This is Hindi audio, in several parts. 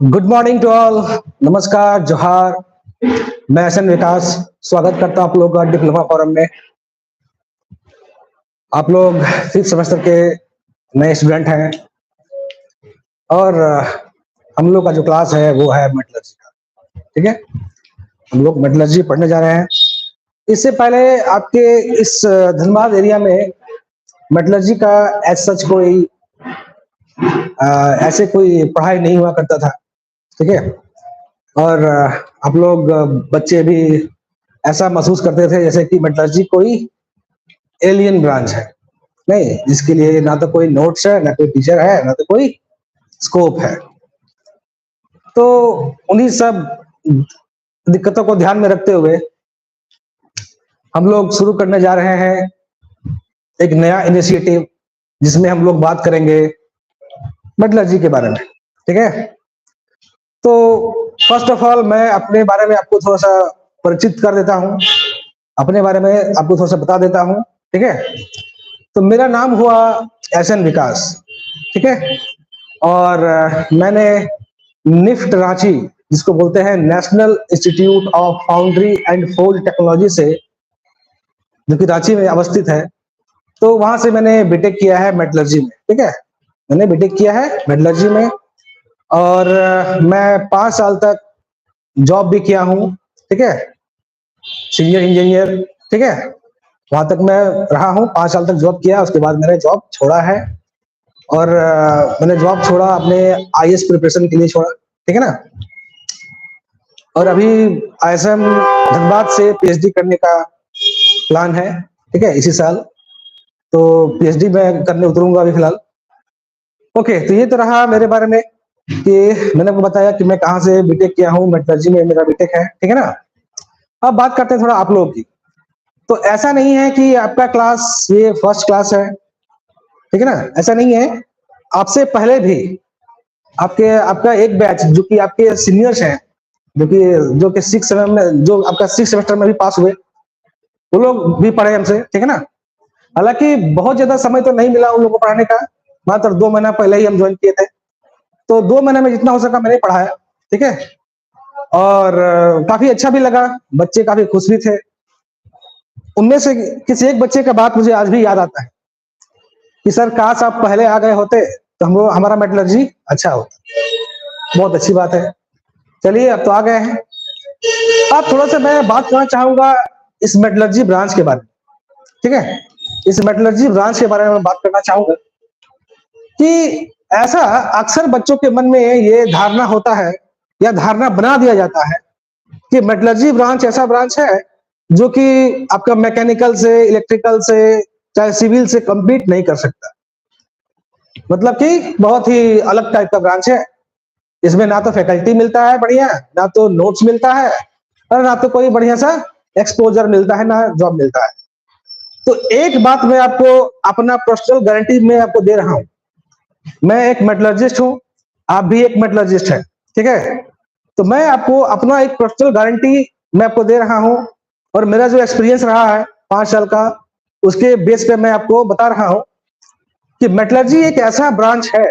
Good morning to all. नमस्कार, जोहार। मैं एसएन विकास स्वागत करता हूं आप लोगों का डिप्लोमा फोरम में। आप लोग फिफ्थ सेमेस्टर के नए स्टूडेंट हैं और हम लोग का जो क्लास है वो है मेटलर्जी का। ठीक है, हम लोग मेटलर्जी पढ़ने जा रहे हैं। इससे पहले आपके इस धनबाद एरिया में मेटलर्जी का एज सच कोई ऐसे कोई पढ़ाई नहीं हुआ करता था। ठीक है, और आप लोग बच्चे भी ऐसा महसूस करते थे जैसे कि मेटलर्जी कोई एलियन ब्रांच है, नहीं जिसके लिए ना तो कोई नोट्स है, ना कोई टीचर है, ना तो कोई स्कोप है। तो उन्हीं सब दिक्कतों को ध्यान में रखते हुए हम लोग शुरू करने जा रहे हैं एक नया इनिशिएटिव जिसमें हम लोग बात करेंगे मेटलर्जी के बारे में। ठीक है, तो फर्स्ट ऑफ ऑल मैं अपने बारे में आपको थोड़ा सा परिचित कर देता हूं, अपने बारे में आपको थोड़ा सा बता देता हूं। ठीक है, तो मेरा नाम हुआ एसएन विकास। ठीक है, और मैंने निफ्ट रांची, जिसको बोलते हैं national institute of foundry and fold technology से, जो कि रांची में अवस्थित है, तो वहां से मैंने बीटेक किया है मेटलर्जी में। ठीक है, मैंने बीटेक किया है मेटलर्जी में और मैं 5 साल तक जॉब भी किया हूँ। ठीक है, सीनियर इंजीनियर। ठीक है, वहां तक मैं रहा हूँ, 5 साल तक जॉब किया। उसके बाद मैंने जॉब छोड़ा है और मैंने जॉब छोड़ा अपने आईएएस प्रिपरेशन के लिए छोड़ा। ठीक है ना, और अभी आईएसएम धनबाद से पीएचडी करने का प्लान है। ठीक है, इसी साल तो पीएचडी में करने उतरूंगा अभी फिलहाल। ओके, तो ये तो रहा मेरे बारे में कि मैंने आपको बताया कि मैं कहाँ से बीटेक किया हूँ, मेटलर्जी में मेरा बीटेक है। ठीक है ना, अब बात करते हैं थोड़ा आप लोगों की। तो ऐसा नहीं है कि आपका क्लास ये फर्स्ट क्लास है। ठीक है ना, ऐसा नहीं है। आपसे पहले भी आपका एक बैच जो कि आपके सीनियर्स हैं, जो कि 6 सेमेस्टर में, जो आपका 6 सेमेस्टर में भी पास हुए, वो लोग भी पढ़े हमसे। ठीक है ना, हालांकि बहुत ज्यादा समय तो नहीं मिला उन लोगों को पढ़ाने का, मात्र 2 महीना पहले ही हम ज्वाइन किए थे, तो 2 महीने में जितना हो सका मैंने पढ़ाया। ठीक है, और काफी अच्छा भी लगा, बच्चे काफी खुश भी थे। उनमें से किसी एक बच्चे का बात मुझे आज भी याद आता है कि सर काश आप पहले आ गए होते तो हमारा मेटलर्जी अच्छा होता। बहुत अच्छी बात है, चलिए अब तो आ गए हैं। अब थोड़ा सा मैं बात करना चाहूंगा इस मेटलर्जी ब्रांच के बारे में। ठीक है, इस मेटलर्जी ब्रांच के बारे में बात करना चाहूंगा कि ऐसा अक्सर बच्चों के मन में ये धारणा होता है या धारणा बना दिया जाता है कि मेटलर्जी ब्रांच ऐसा ब्रांच है जो कि आपका मैकेनिकल से, इलेक्ट्रिकल से, चाहे सिविल से कम्पीट नहीं कर सकता। मतलब कि बहुत ही अलग टाइप का ब्रांच है। इसमें ना तो फैकल्टी मिलता है बढ़िया, ना तो नोट्स मिलता है, और ना तो कोई बढ़िया सा एक्सपोजर मिलता है, ना जॉब मिलता है। तो एक बात मैं आपको अपना पर्सनल गारंटी में आपको दे रहा हूं, मैं एक मेटलर्जिस्ट हूं, आप भी एक मेटलर्जिस्ट है। ठीक है, तो मैं आपको अपना एक पर्सनल गारंटी मैं आपको दे रहा हूं, और मेरा जो एक्सपीरियंस रहा है 5 साल का, उसके बेस पे मैं आपको बता रहा हूं कि मेटलर्जी एक ऐसा ब्रांच है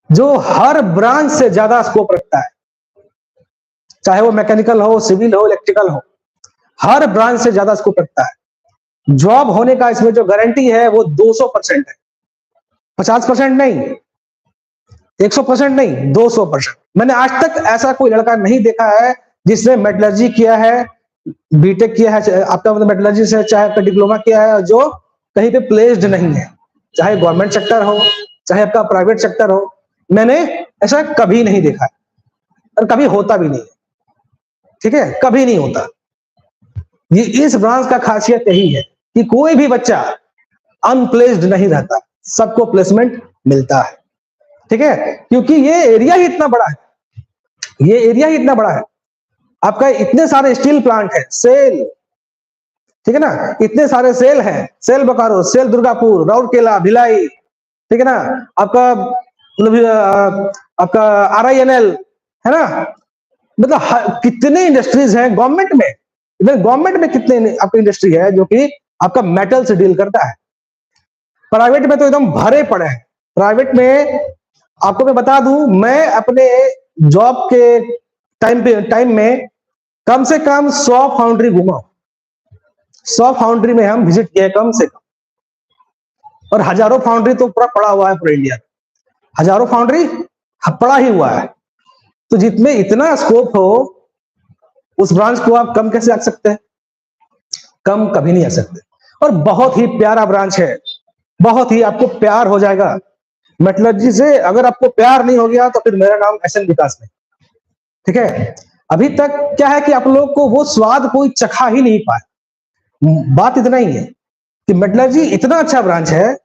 जो हर ब्रांच से ज्यादा स्कोप रखता है, चाहे वो मैकेनिकल हो, सिविल हो, इलेक्ट्रिकल हो, हर ब्रांच से ज्यादा स्कोप रखता है। जॉब होने का इसमें जो गारंटी है वो 200% है, 50% नहीं, 100% नहीं, 200%। मैंने आज तक ऐसा कोई लड़का नहीं देखा है जिसने मेटलर्जी किया है, बीटेक किया है, आपका मतलब मेटलर्जी से, चाहे आपका डिप्लोमा किया है, जो कहीं पे प्लेस्ड नहीं है, चाहे गवर्नमेंट सेक्टर हो, चाहे आपका प्राइवेट सेक्टर हो। मैंने ऐसा कभी नहीं देखा है और कभी होता भी नहीं है। ठीक है, कभी नहीं होता। ये इस ब्रांच का खासियत यही है कि कोई भी बच्चा अनप्लेस्ड नहीं रहता, सबको प्लेसमेंट मिलता है। ठीक है, क्योंकि ये एरिया ही इतना बड़ा है, ये एरिया ही इतना बड़ा है। आपका इतने सारे स्टील प्लांट है, सेल, ठीक है ना, इतने सारे सेल हैं, सेल बोकारो, सेल दुर्गापुर, राउरकेला, भिलाई। ठीक है ना, आपका मतलब आपका आरआईएनएल है ना, मतलब कितने इंडस्ट्रीज हैं गवर्नमेंट में। इवन गवर्नमेंट में कितने आपकी इंडस्ट्री है जो कि आपका मेटल से डील करता है। प्राइवेट में तो एकदम भरे पड़े हैं। प्राइवेट में आपको मैं बता दूं, मैं अपने जॉब के टाइम में कम से कम 100 फाउंड्री घूमा। 100 फाउंड्री में हम विजिट किए कम से कम, और हजारों फाउंड्री तो पूरा पड़ा हुआ है पूरे इंडिया में। हजारों फाउंड्री पड़ा ही हुआ है। तो जितने इतना स्कोप हो, उस ब्रांच को आप कम कैसे आ सकते हैं? कम कभी नहीं आ सकते। और बहुत ही प्यारा ब्रांच है, बहुत ही आपको प्यार हो जाएगा मेटलर्जी से। अगर आपको प्यार नहीं हो गया तो फिर मेरा नाम एसएन विकास नहीं। ठीक है, अभी तक क्या है कि आप लोग को वो स्वाद कोई चखा ही नहीं पाए। बात इतना ही है कि मेटलर्जी इतना अच्छा ब्रांच है,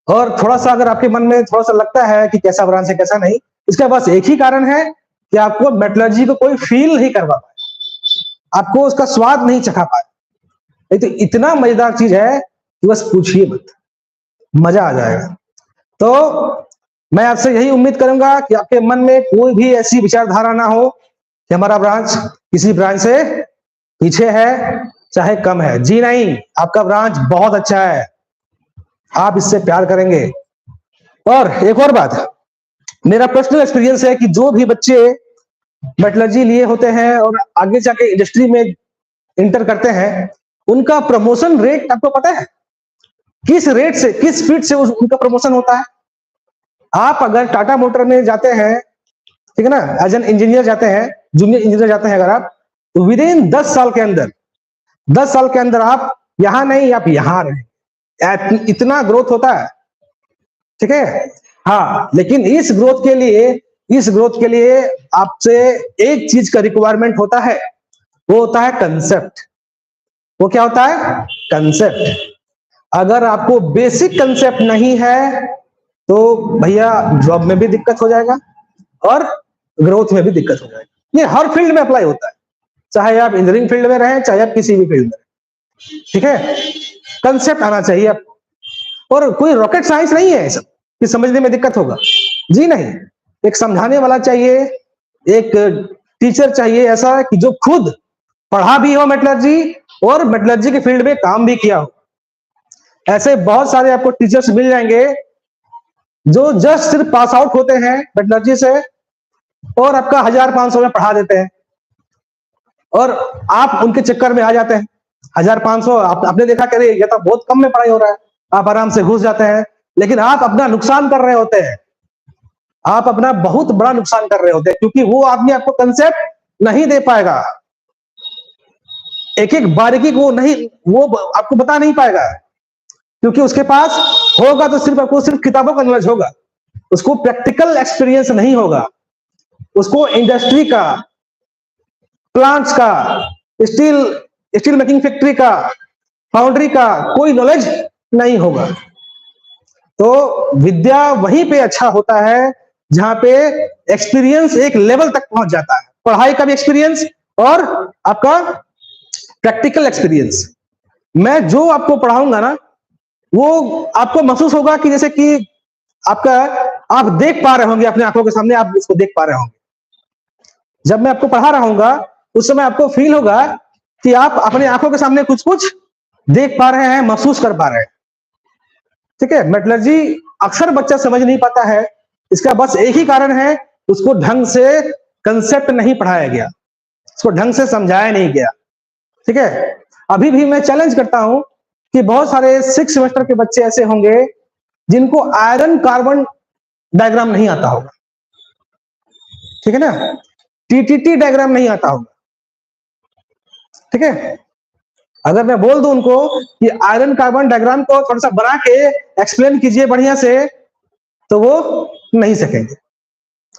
और थोड़ा सा अगर आपके मन में थोड़ा सा लगता है कि कैसा ब्रांच है कैसा नहीं, इसका बस एक ही कारण है कि आपको मेटलर्जी को कोई फील नहीं करवा पाए, आपको उसका स्वाद नहीं चखा पाए। नहीं तो इतना मजेदार चीज है कि बस पूछिए मत, मजा आ जाएगा। तो मैं आपसे यही उम्मीद करूंगा कि आपके मन में कोई भी ऐसी विचारधारा ना हो कि हमारा ब्रांच किसी ब्रांच से पीछे है चाहे कम है। जी नहीं, आपका ब्रांच बहुत अच्छा है, आप इससे प्यार करेंगे। और एक और बात, मेरा पर्सनल एक्सपीरियंस है कि जो भी बच्चे मेटलर्जी लिए होते हैं और आगे जाके इंडस्ट्री में इंटर करते हैं, उनका प्रमोशन रेट आपको पता है? किस रेट से, किस स्पीड से उनका प्रमोशन होता है? आप अगर टाटा मोटर में जाते हैं, ठीक है ना, एज एन इंजीनियर जाते हैं, जूनियर इंजीनियर जाते हैं अगर आप, तो विद इन 10 साल के अंदर, 10 साल के अंदर आप यहां नहीं, आप यहां रहे। इतना ग्रोथ होता है। ठीक है, हाँ, लेकिन इस ग्रोथ के लिए आपसे एक चीज का रिक्वायरमेंट होता है, वो होता है कंसेप्ट। वो क्या होता है? कंसेप्ट। अगर आपको बेसिक कंसेप्ट नहीं है तो भैया जॉब में भी दिक्कत हो जाएगा और ग्रोथ में भी दिक्कत हो जाएगी। ये हर फील्ड में अप्लाई होता है, चाहे आप इंजीनियरिंग फील्ड में रहें, चाहे आप किसी भी फील्ड में। ठीक है, कंसेप्ट आना चाहिए आपको। और कोई रॉकेट साइंस नहीं है सब कि समझने में दिक्कत होगा। जी नहीं, एक समझाने वाला चाहिए, एक टीचर चाहिए ऐसा कि जो खुद पढ़ा भी हो मेटलर्जी और मेटलर्जी के फील्ड में काम भी किया हो। ऐसे बहुत सारे आपको टीचर्स मिल जाएंगे जो जस्ट सिर्फ पास आउट होते हैं मेटलर्जी से और आपका 1500 में पढ़ा देते हैं, और आप उनके चक्कर में आ जाते हैं। 1500 आपने देखा करे ये तो बहुत कम में पढ़ाई हो रहा है, आप आराम से घुस जाते हैं, लेकिन आप अपना नुकसान कर रहे होते हैं। आप अपना बहुत बड़ा नुकसान कर रहे होते हैं, क्योंकि वो आदमी आपको कंसेप्ट नहीं दे पाएगा, एक एक बारीकी को नहीं, वो आपको बता नहीं पाएगा, क्योंकि उसके पास होगा तो सिर्फ आपको सिर्फ किताबों का नॉलेज होगा, उसको प्रैक्टिकल एक्सपीरियंस नहीं होगा, उसको इंडस्ट्री का, प्लांट्स का, स्टील मेकिंग फैक्ट्री का, फाउंड्री का कोई नॉलेज नहीं होगा। तो विद्या वहीं पे अच्छा होता है जहां पे एक्सपीरियंस एक लेवल तक पहुंच जाता है, पढ़ाई का भी एक्सपीरियंस और आपका प्रैक्टिकल एक्सपीरियंस। मैं जो आपको पढ़ाऊंगा ना, वो आपको महसूस होगा कि जैसे कि आप देख पा रहे होंगे अपने आंखों के सामने, आप उसको देख पा रहे होंगे। जब मैं आपको पढ़ा रहा हूंगा उस समय आपको फील होगा कि आप अपने आंखों के सामने कुछ कुछ देख पा रहे हैं, महसूस कर पा रहे हैं। ठीक है, मेटलर्जी अक्सर बच्चा समझ नहीं पाता है, इसका बस एक ही कारण है, उसको ढंग से कंसेप्ट नहीं पढ़ाया गया, उसको ढंग से समझाया नहीं गया। ठीक है, अभी भी मैं चैलेंज करता हूं कि बहुत सारे 6 सेमेस्टर के बच्चे ऐसे होंगे जिनको आयरन कार्बन डायग्राम नहीं आता होगा। ठीक है ना, टीटीटी डायग्राम नहीं आता होगा। ठीक है, अगर मैं बोल दूं उनको कि आयरन कार्बन डायग्राम को थोड़ा सा बना के एक्सप्लेन कीजिए बढ़िया से, तो वो नहीं सकेंगे।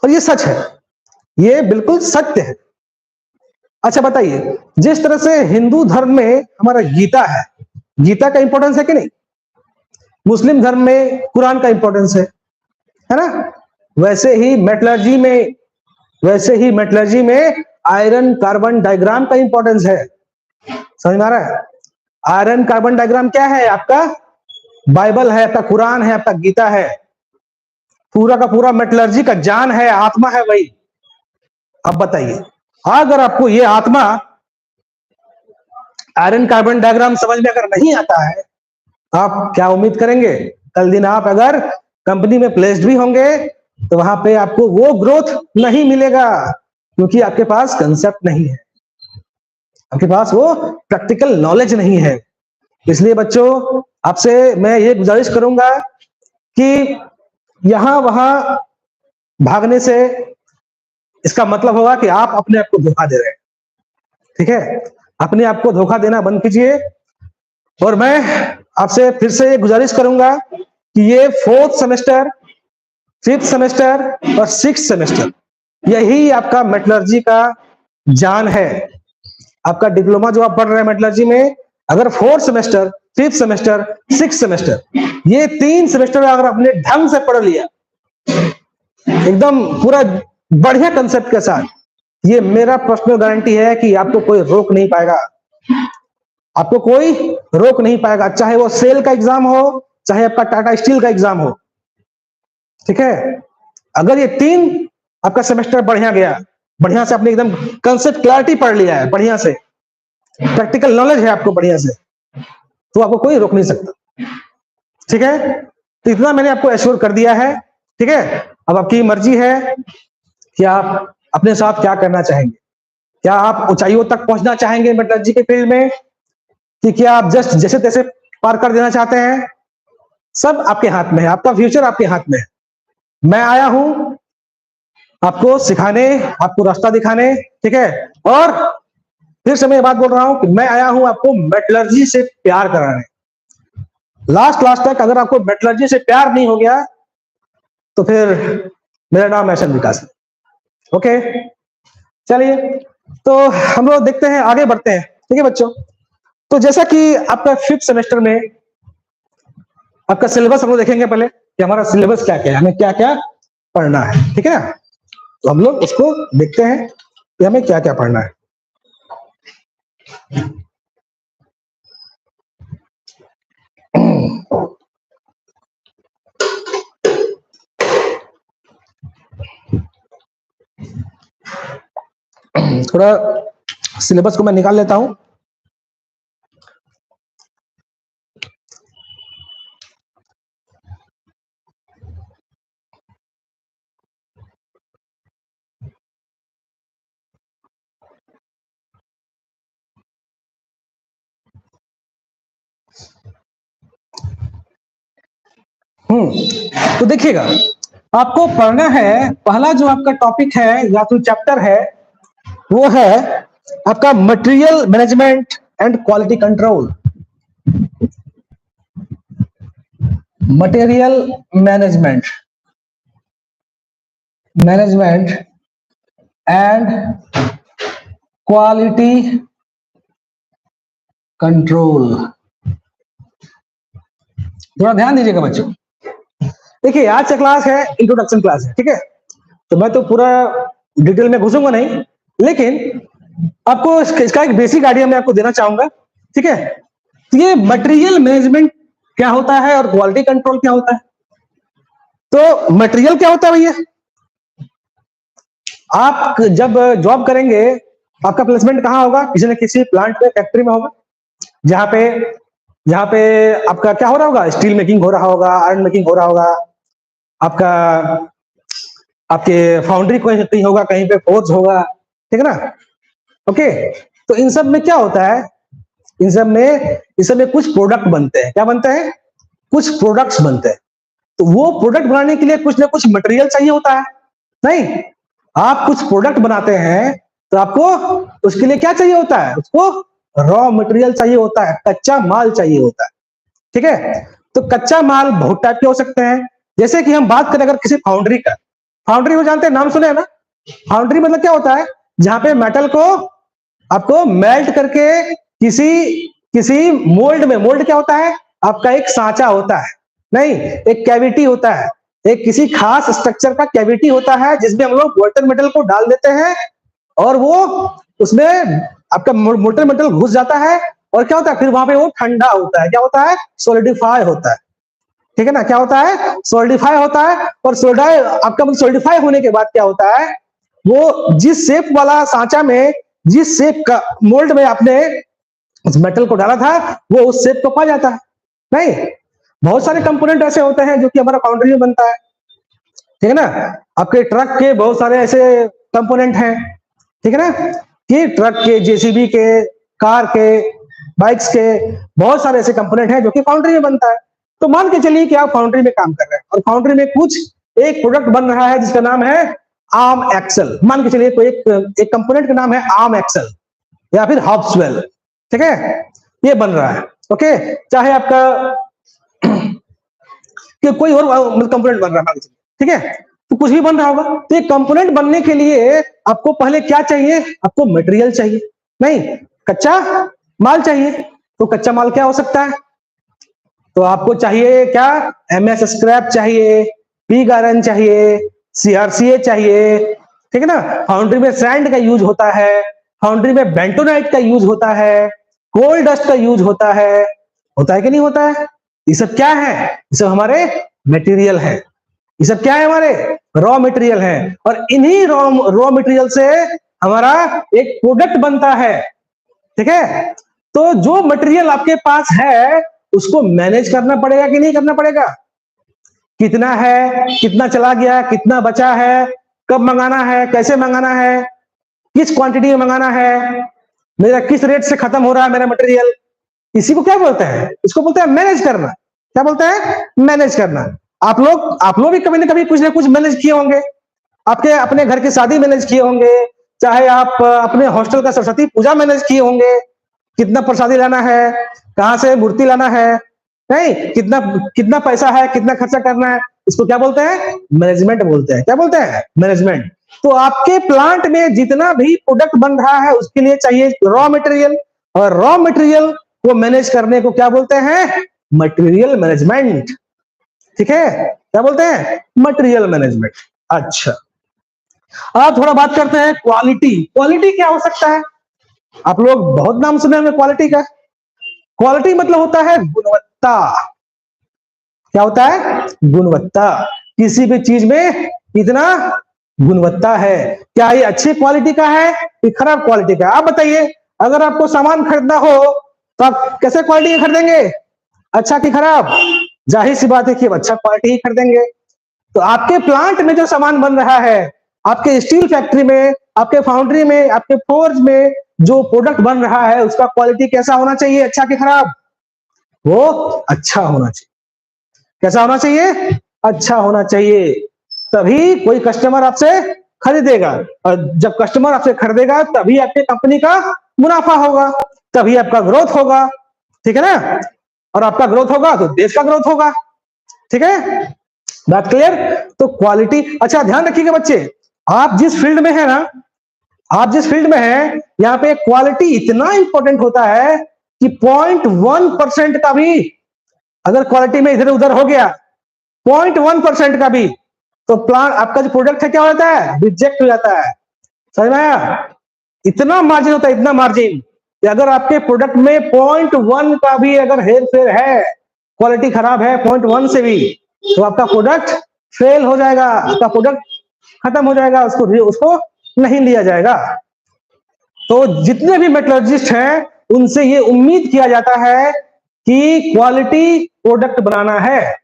और ये सच है, ये बिल्कुल सत्य है। अच्छा बताइए, जिस तरह से हिंदू धर्म में हमारा गीता है, गीता का इंपॉर्टेंस है कि नहीं? मुस्लिम धर्म में कुरान का इंपॉर्टेंस है ना? वैसे ही मेटलर्जी में आयरन कार्बन डायग्राम का इंपॉर्टेंस है। समझ में आ रहा है? आयरन कार्बन डायग्राम क्या है? आपका बाइबल है, आपका कुरान है, आपका गीता है, पूरा का पूरा मेटलर्जी का जान है, आत्मा है वही। अब बताइए, अगर आपको ये आत्मा आयरन कार्बन डायग्राम समझ में अगर नहीं आता है, आप क्या उम्मीद करेंगे? कल दिन आप अगर कंपनी में प्लेस्ड भी होंगे तो वहां पे आपको वो ग्रोथ नहीं मिलेगा, क्योंकि आपके पास कंसेप्ट नहीं है, आपके पास वो प्रैक्टिकल नॉलेज नहीं है। इसलिए बच्चों, आपसे मैं ये गुजारिश करूंगा कि यहां वहां भागने से इसका मतलब होगा कि आप अपने आप को धोखा दे रहे हैं। ठीक है, अपने आप को धोखा देना बंद कीजिए। और मैं आपसे फिर से ये गुजारिश करूंगा कि ये 4th सेमेस्टर, 5th सेमेस्टर और 6th सेमेस्टर, यही आपका मेटलर्जी का जान है। आपका डिप्लोमा जो आप पढ़ रहे हैं मेटलर्जी में, अगर 4th semester, 5th semester, 6th semester, ये 3 सेमेस्टर अगर आपने ढंग से पढ़ लिया, एकदम पूरा बढ़िया कंसेप्ट के साथ, ये मेरा पर्सनल गारंटी है कि आपको कोई रोक नहीं पाएगा, आपको कोई रोक नहीं पाएगा, चाहे वो सेल का एग्जाम हो, चाहे आपका टाटा स्टील का एग्जाम हो। ठीक है, अगर ये 3 आपका सेमेस्टर बढ़िया गया, बढ़िया से आपने एकदम कंसेप्ट क्लैरिटी पढ़ लिया है, बढ़िया से प्रैक्टिकल नॉलेज है आपको बढ़िया से, तो आपको कोई रोक नहीं सकता। ठीक है, तो इतना मैंने आपको एश्योर कर दिया है। ठीक है, अब आपकी मर्जी है कि आप अपने साथ क्या करना चाहेंगे। क्या आप ऊंचाइयों तक पहुंचना चाहेंगे मेटलर्जी के फील्ड में, कि क्या आप जस्ट जैसे तैसे पार कर देना चाहते हैं? सब आपके हाथ में है, आपका फ्यूचर आपके हाथ में है। मैं आया हूं आपको सिखाने, आपको रास्ता दिखाने। ठीक है, और फिर से मैं बात बोल रहा हूं कि मैं आया हूं आपको मेटलर्जी से प्यार कराने। लास्ट तक अगर आपको मेटलर्जी से प्यार नहीं हो गया तो फिर मेरा नाम ऐशन विकास है। ओके, चलिए, तो हम लोग देखते हैं, आगे बढ़ते हैं। ठीक है बच्चों, तो जैसा कि आपका 5th सेमेस्टर में आपका सिलेबस हम लोग देखेंगे पहले कि हमारा सिलेबस क्या क्या है, हमें क्या क्या पढ़ना है। ठीक है ना, तो हम लोग उसको देखते हैं कि हमें क्या क्या पढ़ना है। थोड़ा सिलेबस को मैं निकाल लेता हूं। तो देखिएगा, आपको पढ़ना है, पहला जो आपका टॉपिक है या तो चैप्टर है, वो है आपका material management and quality control. Material management and quality control. थोड़ा ध्यान दीजिएगा बच्चों। देखिए, आज का क्लास है इंट्रोडक्शन क्लास है। ठीक है, तो मैं तो पूरा डिटेल में घुसूंगा नहीं, लेकिन आपको इसका एक बेसिक आइडिया मैं आपको देना चाहूंगा। ठीक है, तो ये मटेरियल मैनेजमेंट क्या होता है और क्वालिटी कंट्रोल क्या होता है। तो मटेरियल क्या होता है भैया, आप जब जॉब करेंगे, आपका प्लेसमेंट कहां होगा, किसी न किसी प्लांट में, फैक्ट्री में होगा, जहां पे आपका क्या हो रहा होगा, स्टील मेकिंग हो रहा होगा, आयरन मेकिंग हो रहा होगा, आपका आपके फाउंड्री कहीं होगा, कहीं पे फोर्ज होगा। ठीक है ना, ओके। तो इन सब में क्या होता है, इन सब में कुछ प्रोडक्ट बनते हैं। क्या बनते हैं? कुछ प्रोडक्ट्स बनते हैं। तो वो प्रोडक्ट बनाने के लिए कुछ ना कुछ मटेरियल चाहिए होता है। नहीं, आप कुछ प्रोडक्ट बनाते हैं तो आपको उसके लिए क्या चाहिए होता है, उसको रॉ मटेरियल चाहिए होता है, कच्चा माल चाहिए होता है। ठीक है, तो कच्चा माल बहुत टाइप के हो सकते हैं। जैसे कि हम बात करें अगर किसी फाउंड्री का, फाउंड्री को जानते हैं, नाम सुने हैं ना। फाउंड्री मतलब क्या होता है, जहां पे मेटल को आपको मेल्ट करके किसी किसी मोल्ड में, मोल्ड क्या होता है, आपका एक सांचा होता है, नहीं, एक कैविटी होता है, एक किसी खास स्ट्रक्चर का कैविटी होता है जिसमें हम लोग मोल्टन मेटल को डाल देते हैं और वो उसमें आपका मोल्टन मेटल घुस जाता है और क्या होता है, फिर वहां पे वो ठंडा होता है। क्या होता है? सॉलिडिफाई होता है। ठीक है ना, क्या होता है? सॉलिडिफाई होता है। और आपका सॉलिडिफाई होने के बाद क्या होता है, वो जिस शेप वाला सांचा में, जिस शेप का मोल्ड में आपने उस मेटल को डाला था, वो उस शेप को पा जाता है। नहीं, बहुत सारे कंपोनेंट ऐसे होते हैं जो कि हमारा फाउंड्री में बनता है। ठीक है ना। आपके ट्रक के बहुत सारे ऐसे कंपोनेंट हैं, ठीक है ना, कि ट्रक के, जेसीबी के, कार के, बाइक्स के, बहुत सारे ऐसे कंपोनेंट हैं जो कि फाउंड्री में बनता है। तो मान के चलिए कि आप फाउंड्री में काम कर रहे हैं और फाउंड्री में कुछ एक प्रोडक्ट बन रहा है जिसका नाम है आर्म एक्सल। मान के चलिए कोई एक कंपोनेंट का नाम है आर्म एक्सल या फिर हॉब्सवेल, ठीक है, ये बन रहा है। ओके, चाहे आपका कि कोई और कंपोनेंट बन रहा है, ठीक है, तो कुछ भी बन रहा होगा। तो एक कंपोनेंट बनने के लिए आपको पहले क्या चाहिए? आपको मटेरियल चाहिए, नहीं, कच्चा माल चाहिए। तो कच्चा माल क्या हो सकता है? तो आपको चाहिए क्या? एमएस स्क्रैप चाहिए, पिग आयरन चाहिए, सीआरसीए चाहिए, ठीक है ना। फाउंड्री में सैंड का यूज होता है, फाउंड्री में बेंटोनाइट का यूज होता है, कोल डस्ट का यूज होता है कि नहीं होता है? ये सब क्या है? ये सब हमारे मटेरियल है। ये सब क्या है? हमारे रॉ मटेरियल है। और इन्हीं रॉ मटेरियल से हमारा एक प्रोडक्ट बनता है, ठीक है। तो जो मटेरियल आपके पास है उसको मैनेज करना पड़ेगा कि नहीं करना पड़ेगा? कितना है, कितना चला गया, कितना बचा है, कब मंगाना है, कैसे मंगाना है, किस क्वांटिटी में मंगाना है, मेरा किस रेट से खत्म हो रहा है मेरा मटेरियल, इसी को क्या बोलते हैं? इसको बोलते हैं मैनेज करना। क्या बोलते हैं? मैनेज करना। आप लोग भी कभी ना कुछ मैनेज किए होंगे। आपके अपने घर की शादी मैनेज किए होंगे, चाहे आप अपने हॉस्टल का सरस्वती पूजा मैनेज किए होंगे। कितना प्रसादी लाना है, कहां से मूर्ति लाना है, नहीं, कितना कितना पैसा है, कितना खर्चा करना है, इसको क्या बोलते हैं? मैनेजमेंट बोलते हैं। क्या बोलते हैं? मैनेजमेंट। तो आपके प्लांट में जितना भी प्रोडक्ट बन रहा है उसके लिए चाहिए रॉ मटेरियल, और रॉ मटेरियल को मैनेज करने को क्या बोलते हैं? मटेरियल मैनेजमेंट, ठीक है। क्या बोलते हैं? Material management. अच्छा, अब थोड़ा बात करते हैं क्वालिटी। क्वालिटी क्या हो सकता है? आप लोग बहुत नाम सुने होंगे क्वालिटी का। क्वालिटी मतलब होता है गुणवत्ता। क्या होता है? गुणवत्ता। किसी भी चीज में कितना गुणवत्ता है, क्या ये अच्छी क्वालिटी का है कि खराब क्वालिटी का? आप बताइए, अगर आपको सामान खरीदना हो तो आप कैसे क्वालिटी का खरीदेंगे? अच्छा कि खराब? जाहिर सी बात है कि अच्छा क्वालिटी ही खरीदेंगे। तो आपके प्लांट में जो सामान बन रहा है, आपके स्टील फैक्ट्री में, आपके फाउंड्री में, आपके फोर्ज में जो प्रोडक्ट बन रहा है उसका क्वालिटी कैसा होना चाहिए? अच्छा कि खराब? वो अच्छा होना चाहिए। कैसा होना चाहिए? अच्छा होना चाहिए। तभी कोई कस्टमर आपसे खरीदेगा, और जब कस्टमर आपसे खरीदेगा तभी आपके कंपनी का मुनाफा होगा, तभी आपका ग्रोथ होगा, ठीक है ना। और आपका ग्रोथ होगा तो देश का ग्रोथ होगा, ठीक है। बात क्लियर? तो क्वालिटी, अच्छा ध्यान रखिएगा बच्चे, आप जिस फील्ड में है ना, आप जिस फील्ड में है, यहाँ पे क्वालिटी इतना इंपॉर्टेंट होता है कि 0.1% का भी अगर क्वालिटी में इधर उधर हो गया, 0.1% का भी, तो प्लांट आपका जो प्रोडक्ट है क्या हो जाता है? रिजेक्ट हो जाता है। समझ में आया? इतना मार्जिन होता है, इतना मार्जिन, कि अगर आपके प्रोडक्ट में 0.1 का भी अगर हेर फेर है, क्वालिटी खराब है 0.1 से भी, तो आपका प्रोडक्ट फेल हो जाएगा, आपका प्रोडक्ट खत्म हो जाएगा, उसको नहीं लिया जाएगा। तो जितने भी मेटलर्जिस्ट हैं उनसे ये उम्मीद किया जाता है कि क्वालिटी प्रोडक्ट बनाना है,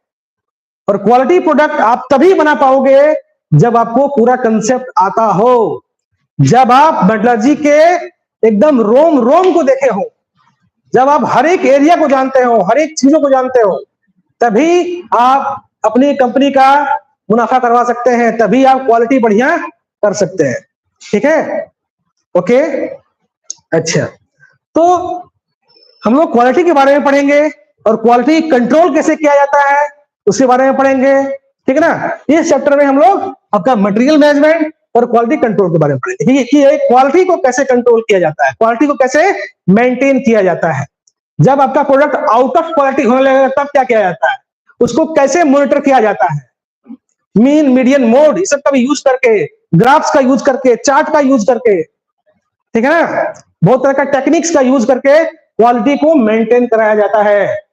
और क्वालिटी प्रोडक्ट आप तभी बना पाओगे जब आपको पूरा कंसेप्ट आता हो, जब आप मेटलर्जी के एकदम रोम रोम को देखे हो, जब आप हर एक एरिया को जानते हो, हर एक चीजों को जानते हो, तभी आप अपनी कंपनी का मुनाफा करवा सकते हैं, तभी आप क्वालिटी बढ़िया कर सकते हैं, ठीक है। ओके, अच्छा, तो हम लोग क्वालिटी के बारे में पढ़ेंगे और क्वालिटी कंट्रोल कैसे किया जाता है उसके बारे में पढ़ेंगे, ठीक है ना। इस चैप्टर में हम लोग आपका मटेरियल मैनेजमेंट और क्वालिटी कंट्रोल के बारे में पढ़ेंगे कि क्वालिटी को कैसे कंट्रोल किया जाता है, क्वालिटी को कैसे मेंटेन किया जाता है। जब आपका प्रोडक्ट आउट ऑफ क्वालिटी होने लगेगा तब क्या किया जाता है, उसको कैसे मॉनिटर किया जाता है, मीन मीडियन मोड इस सब का भी यूज करके, ग्राफ्स का यूज करके, चार्ट का यूज करके, ठीक है ना, बहुत तरह का टेक्निक्स का यूज करके क्वालिटी को मेंटेन कराया जाता है।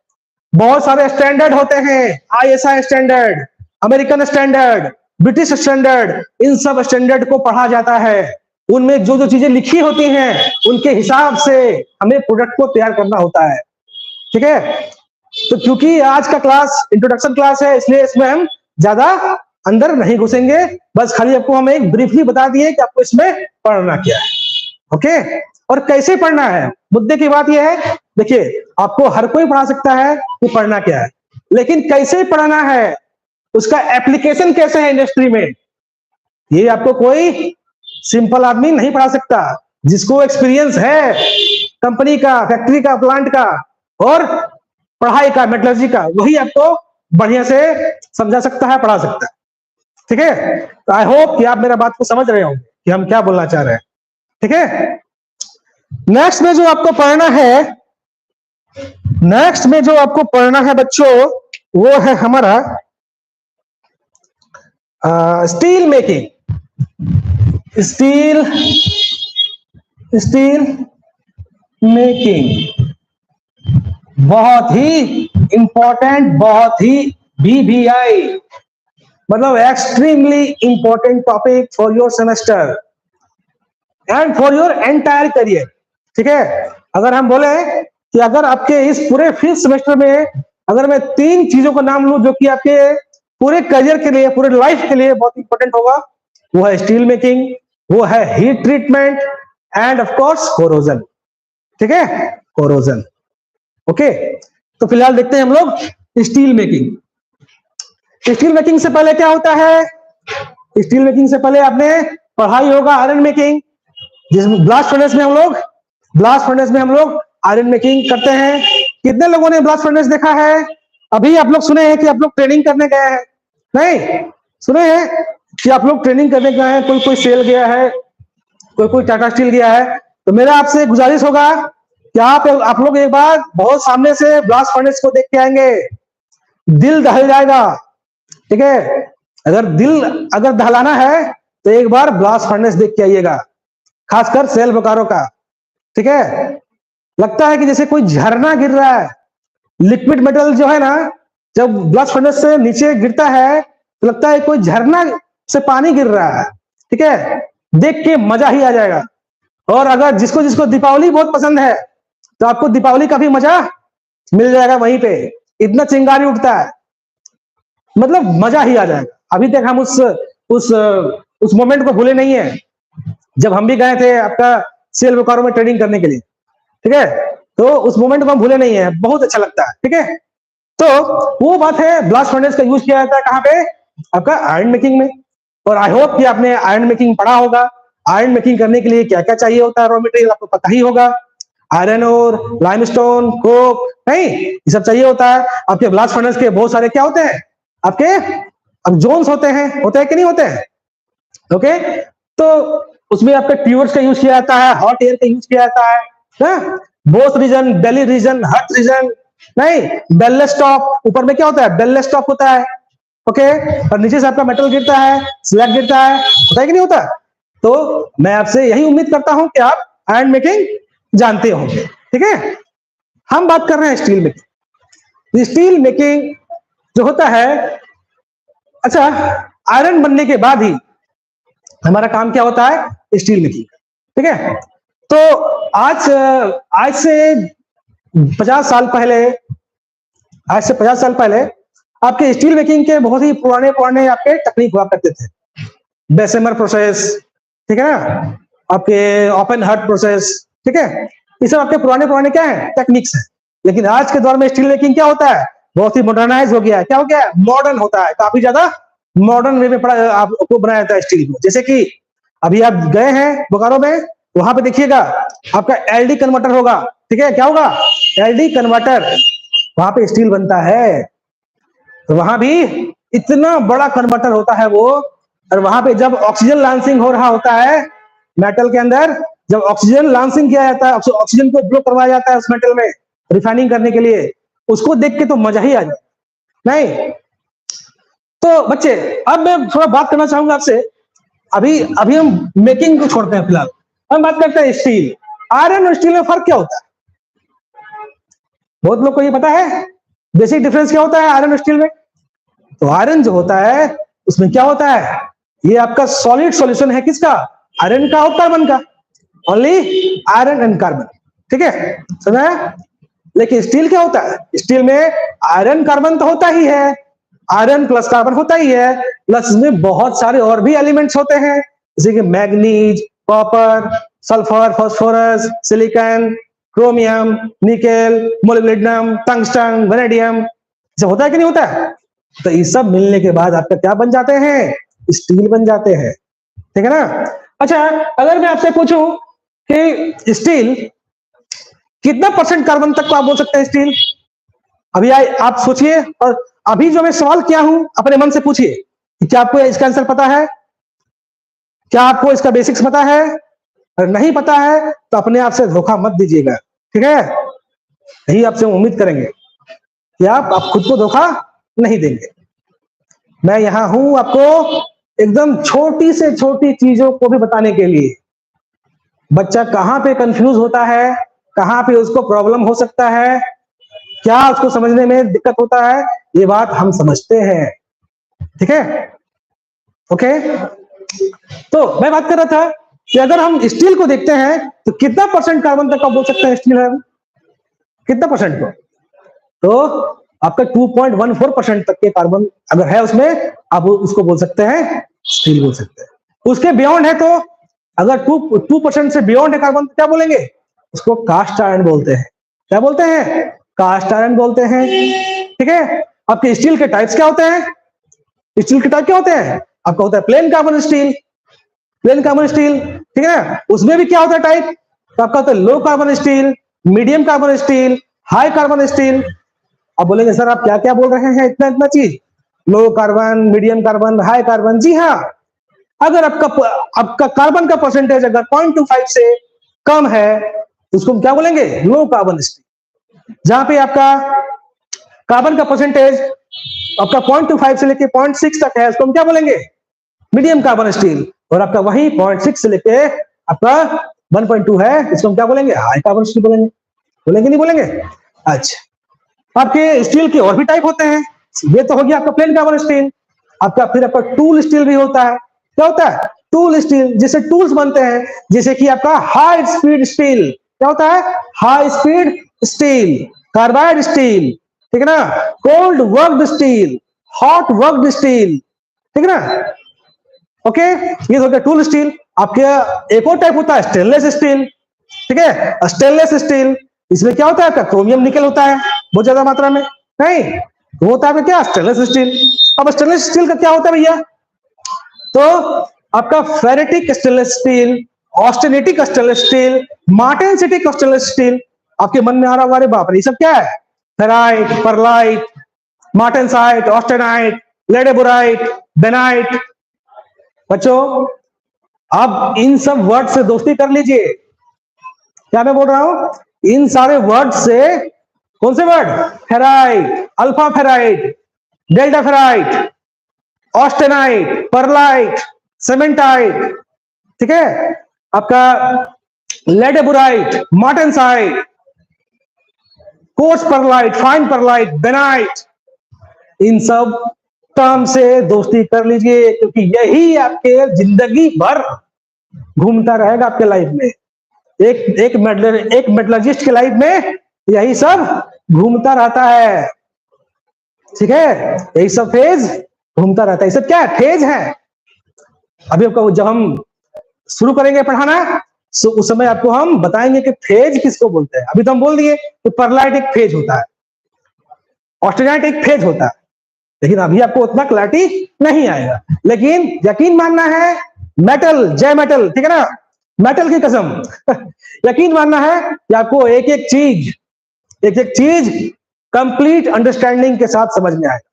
बहुत सारे स्टैंडर्ड होते हैं, ISI standard, American standard, British standard, इन सब स्टैंडर्ड को पढ़ा जाता है। उनमें जो जो चीजें लिखी होती हैं उनके हिसाब से हमें प्रोडक्ट को तैयार करना होता है, ठीक है। तो क्योंकि आज का क्लास इंट्रोडक्शन क्लास है, इसलिए इसमें हम ज्यादा अंदर नहीं घुसेंगे, बस खाली आपको हम एक ब्रीफली बता दिए कि आपको इसमें पढ़ना क्या है। ओके, और कैसे पढ़ना है, मुद्दे की बात यह है, देखिए आपको हर कोई पढ़ा सकता है कि पढ़ना क्या है, लेकिन कैसे पढ़ना है, उसका एप्लीकेशन कैसे है इंडस्ट्री में, ये आपको कोई सिंपल आदमी नहीं पढ़ा सकता। जिसको एक्सपीरियंस है कंपनी का, फैक्ट्री का, प्लांट का और पढ़ाई का, मेटलर्जी का, वही आपको बढ़िया से समझा सकता है, पढ़ा सकता है। ठीक है, तो आई होप कि आप मेरा बात को समझ रहे हो कि हम क्या बोलना चाह रहे हैं। ठीक है, नेक्स्ट में जो आपको पढ़ना है, नेक्स्ट में जो आपको पढ़ना है बच्चों, वो है हमारा स्टील मेकिंग। स्टील मेकिंग बहुत ही इंपॉर्टेंट, बहुत ही बीबीआई मतलब extremely important topic for your semester and for your entire career. ठीक है, अगर हम बोले कि अगर आपके इस पूरे 5th सेमेस्टर में अगर मैं 3 चीजों का नाम लूं जो कि आपके पूरे करियर के लिए, पूरे लाइफ के लिए बहुत इंपॉर्टेंट होगा, वो है स्टील मेकिंग, वो है heat treatment end of course corrosion. ठीक है, कोरोजन। ओके, तो फिलहाल देखते हैं हम लोग स्टील मेकिंग। स्टील मेकिंग से पहले क्या होता है, स्टील मेकिंग से पहले आपने पढ़ाई होगा आयरन मेकिंग, जिसमें ब्लास्ट फर्नेस में हम लोग आयरन मेकिंग करते हैं। कितने लोगों ने ब्लास्ट फर्नेस देखा है? अभी आप लोग सुने हैं कि आप लोग ट्रेनिंग करने गए हैं? नहीं सुने हैं कि आप लोग ट्रेनिंग करने गए हैं, कोई सेल गया है, कोई टाटा स्टील गया है। तो मेरा आपसे गुजारिश होगा कि आप लोग एक बार बहुत सामने से ब्लास्ट फर्नेस को देख के आएंगे, दिल दहल जाएगा। ठीक है, अगर दहलाना है तो एक बार ब्लास्ट फर्नेस देख के आइएगा, खासकर सेल बोकारो का। ठीक है, लगता है कि जैसे कोई झरना गिर रहा है। लिक्विड मेटल जो है ना, जब ब्लास्ट फर्नेस से नीचे गिरता है तो लगता है कोई झरना से पानी गिर रहा है। ठीक है, देख के मजा ही आ जाएगा। और अगर जिसको जिसको दीपावली बहुत पसंद है तो आपको दीपावली का भी मजा मिल जाएगा वहीं पे, इतना चिंगारी उठता है, मतलब मजा ही आ जाएगा। अभी तक हम उस मोमेंट को भूले नहीं है जब हम भी गए थे आपका सेल बोकारो में ट्रेनिंग करने के लिए। ठीक है, तो उस मोमेंट को हम भूले नहीं है, बहुत अच्छा लगता है। ठीक है, तो वो बात है, ब्लास्ट फर्नेस का यूज किया जाता है कहाँ पे, आपका आयरन मेकिंग में। और आई होप कि आपने आयरन मेकिंग पढ़ा होगा। आयरन मेकिंग करने के लिए क्या क्या चाहिए होता है, रॉ मटेरियल आपको पता ही होगा, आयरन और लाइमस्टोन, कोक, नहीं ये सब चाहिए होता है। आपके ब्लास्ट फर्नेस के बहुत सारे क्या होते हैं, आपके अब जोन्स होते हैं कि नहीं होते हैं। ओके, तो उसमें आपके ट्यूबर्स का यूज किया जाता है, हॉट एयर का यूज किया जाता है ना? बोथ रीजन, बेली रीजन, हर्ट रीजन, नहीं बेललेस टॉप, ऊपर में क्या होता है, बेललेस टॉप होता है। ओके, और नीचे से आपका मेटल गिरता है, स्लैग गिरता है, होता है कि नहीं होता? तो मैं आपसे यही उम्मीद करता हूं कि आप आयरन मेकिंग जानते होंगे। ठीक है, हम बात कर रहे हैं स्टील मेकिंग। स्टील मेकिंग जो होता है, अच्छा आयरन बनने के बाद ही हमारा काम क्या होता है, स्टील मेकिंग। ठीक है, तो आज से 50 साल पहले आपके स्टील मेकिंग के बहुत ही पुराने आपके टेक्निक हुआ करते थे। बेसेमर प्रोसेस, ठीक है ना, आपके ओपन हार्ट प्रोसेस। ठीक है, ये सब आपके पुराने क्या है, टेक्निक्स है। लेकिन आज के दौर में स्टील मेकिंग क्या होता है, बहुत ही मॉडर्नाइज हो गया है। क्या हो गया है, मॉडर्न होता है, काफी ज्यादा मॉडर्न वे में आपको बनाया जाता है स्टील को। जैसे कि अभी आप गए हैं बोकारो में, वहां पे देखिएगा आपका एलडी कन्वर्टर होगा। ठीक है, क्या होगा, एलडी कन्वर्टर, वहां पे स्टील बनता है। तो वहां भी इतना बड़ा कन्वर्टर होता है वो, और वहां पे जब ऑक्सीजन लॉन्चिंग हो रहा होता है मेटल के अंदर, जब ऑक्सीजन लॉन्चिंग किया जाता है, ऑक्सीजन को ब्लो करवाया जाता है उस मेटल में रिफाइनिंग करने के लिए, उसको देख के तो मजा ही आ जाए। नहीं तो बच्चे, अब मैं थोड़ा बात करना चाहूंगा आपसे। अभी हम मेकिंग को छोड़ते हैं, फिलहाल हम बात करते हैं स्टील। आयरन और स्टील में फर्क क्या होता है, बहुत लोग को ये पता है, बेसिक डिफरेंस क्या होता है आयरन और स्टील में। तो आयरन जो होता है उसमें क्या होता है, ये आपका सॉलिड सॉल्यूशन है, किसका, आयरन का और कार्बन का, ओनली आयरन एंड कार्बन। ठीक है, समझा? लेकिन स्टील क्या होता है, स्टील में आयरन कार्बन तो होता ही है, आयरन प्लस कार्बन होता ही है, प्लस इसमें बहुत सारे और भी एलिमेंट्स होते हैं, जैसे कि manganese, copper, sulphur, phosphorus, silicon, chromium, nickel, molybdenum, tungsten, vanadium, सब होता है कि नहीं होता है? तो ये सब मिलने के बाद आपका क्या बन जाते हैं? स्टील बन जाते हैं, ठीक है ना? अच्छा, अगर मैं आपसे पूछूं कि स्टील कितना परसेंट कार्बन तक को आप बोल सकते हैं स्टील? अभी आप सोचिए, और अभी जो मैं सवाल किया हूं अपने मन से पूछिए, क्या आपको इसका आंसर पता है? क्या आपको इसका बेसिक्स पता है? अगर नहीं पता है तो अपने आप से धोखा मत दीजिएगा, ठीक है? यही आपसे उम्मीद करेंगे कि आप खुद को धोखा नहीं देंगे। मैं यहां हूं आपको एकदम छोटी से छोटी चीजों को भी बताने के लिए। बच्चा कहां पे कंफ्यूज होता है, कहां पे उसको प्रॉब्लम हो सकता है, क्या उसको समझने में दिक्कत होता है, ये बात हम समझते हैं, ठीक है? ओके, तो मैं बात कर रहा था कि अगर हम स्टील को देखते हैं तो कितना परसेंट कार्बन तक आप बोल सकते हैं स्टील है? कितना परसेंट को? तो आपका 2.14% तक के कार्बन अगर है उसमें, आप उसको बोल सकते हैं स्टील बोल सकते हैं। उसके बियॉन्ड है, तो अगर 2% से बियॉन्ड है कार्बन, तो क्या बोलेंगे? उसको कास्ट आयरन बोलते हैं। क्या बोलते हैं? कास्ट आयरन बोलते हैं, ठीक है? आपके स्टील के टाइप्स क्या होते हैं? स्टील के टाइप क्या होते हैं? आपका होता है plane carbon steel, plane carbon steel, ठीक है ना? उसमें भी क्या होता है टाइप? तो आपका होता है low carbon steel, medium carbon steel, high carbon steel. अब बोलेंगे सर आप क्या क्या बोल रहे हैं, इतना इतना चीज, low carbon, medium carbon, high carbon. जी हाँ, अगर आपका कार्बन का परसेंटेज अगर 0.25 से कम है तो उसको हम क्या बोलेंगे? Low carbon steel. जहां पे आपका कार्बन का परसेंटेज आपका 0.25 से लेके 0.6 तक है, उसको हम क्या बोलेंगे? Medium carbon steel. और आपका वही 0.6 से लेके आपका 1.2 है, इसको हम क्या बोलेंगे? हाई कार्बन स्टील बोलेंगे। बोलेंगे नहीं बोलेंगे? अच्छा, आपके स्टील के और भी टाइप होते हैं। ये तो हो गया आपका प्लेन कार्बन स्टील। आपका फिर आपका टूल स्टील भी होता है। क्या होता है? टूल स्टील, जिससे टूल्स बनते हैं, जैसे कि आपका हाई स्पीड स्टील। क्या होता है? High speed steel, carbide steel, ठीक है ना? Cold worked steel, hot worked steel, ठीक है ना? ओके, ये हो गया टूल स्टील। आपके एक और टाइप होता है स्टेनलेस स्टील, ठीक है? स्टेनलेस स्टील, इसमें क्या होता है? आपका क्रोमियम निकल होता है बहुत ज्यादा मात्रा में, नहीं? वो होता है क्या? Stainless steel. अब स्टेनलेस स्टील का क्या होता है भैया? तो आपका ferritic stainless steel, austenitic stainless steel, martensitic stainless steel. आपके मन में आ रहा होगा, अरे बाप रे, ये सब क्या है? Ferrite, pearlite, martensite, austenite, ledeburite, bainite. बच्चों, अब इन सब वर्ड से दोस्ती कर लीजिए। क्या मैं बोल रहा हूं? इन सारे वर्ड से, कौन से word? Ferrite, alpha ferrite, delta ferrite, austenite, pearlite, cementite, ठीक है? आपका ledeburite, martensite, coarse pearlite, fine pearlite, bainite. इन सब टर्म से दोस्ती कर लीजिए, क्योंकि यही आपके जिंदगी भर घूमता रहेगा आपके लाइफ में। एक मेटलर्जिस्ट के लाइफ में यही सब घूमता रहता है, ठीक है? यही सब फेज घूमता रहता है। ये सब क्या है? फेज है। अभी आपको जब हम शुरू करेंगे पढ़ाना, तो उस समय आपको हम बताएंगे कि फेज किसको बोलते हैं। अभी तो हम बोल दिए कि परलाइट एक फेज होता है, ऑस्टेनाइट एक फेज होता है, लेकिन अभी आपको उतना क्लैरिटी नहीं आएगा। लेकिन यकीन मानना है, मेटल, जय मेटल, ठीक है ना? मेटल की कसम यकीन मानना है कि आपको एक एक चीज कंप्लीट अंडरस्टैंडिंग के साथ समझ में आएगा,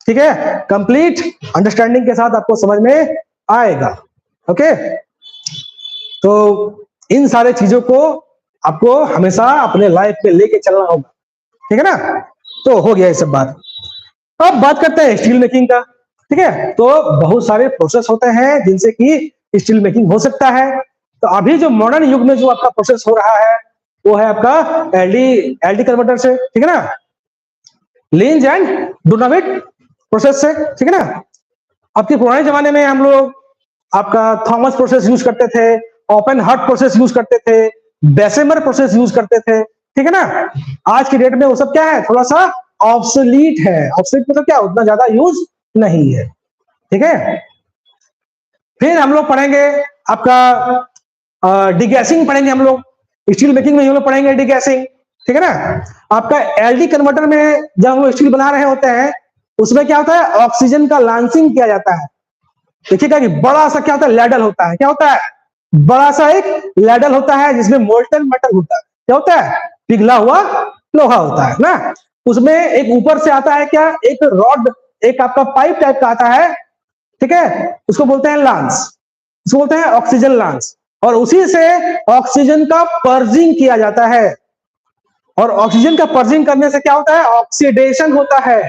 ठीक है? कंप्लीट अंडरस्टैंडिंग के साथ आपको समझ में आएगा। ओके, तो इन सारे चीजों को आपको हमेशा अपने लाइफ में लेके चलना होगा, ठीक है ना? तो हो गया ये सब बात। अब बात करते हैं स्टील मेकिंग का, ठीक है? तो बहुत सारे प्रोसेस होते हैं जिनसे कि स्टील मेकिंग हो सकता है। तो अभी जो मॉडर्न युग में जो आपका प्रोसेस हो रहा है, वो है आपका एलडी कन्वर्टर से, ठीक है ना? लींज एंड डुनामिट प्रोसेस से, ठीक है ना? आपके पुराने जमाने में हम लोग आपका थॉमस प्रोसेस यूज करते थे, ओपन हार्ट प्रोसेस यूज करते थे, बेसेमर प्रोसेस यूज करते थे, ठीक है ना? आज की डेट में वो सब क्या है? थोड़ा सा ऑब्सोलीट है। ऑब्सोलीट मतलब क्या, उतना ज्यादा यूज नहीं है। ठीक है, फिर हम लोग पढ़ेंगे आपका डिगैसिंग पढ़ेंगे हम लोग, स्टील मेकिंग में हम लोग पढ़ेंगे डिगैसिंग। ठीक है ना, आपका एलडी कन्वर्टर में जब हम लोग स्टील बना रहे होते हैं उसमें क्या होता है, ऑक्सीजन का लांसिंग किया जाता है। देखिएगा कि बड़ा सा क्या होता है, लैडल होता है। क्या होता है, बड़ा सा एक लैडल होता है जिसमें मोल्टन मेटल होता है। क्या होता है, पिघला हुआ लोहा होता है ना। उसमें एक ऊपर से आता है क्या, एक रॉड, एक आपका पाइप टाइप का आता है। ठीक है, उसको बोलते हैं लांस, उसको बोलते हैं ऑक्सीजन लांस, और उसी से ऑक्सीजन का पर्जिंग किया जाता है। और ऑक्सीजन का पर्जिंग करने से क्या होता है, ऑक्सीडेशन होता है,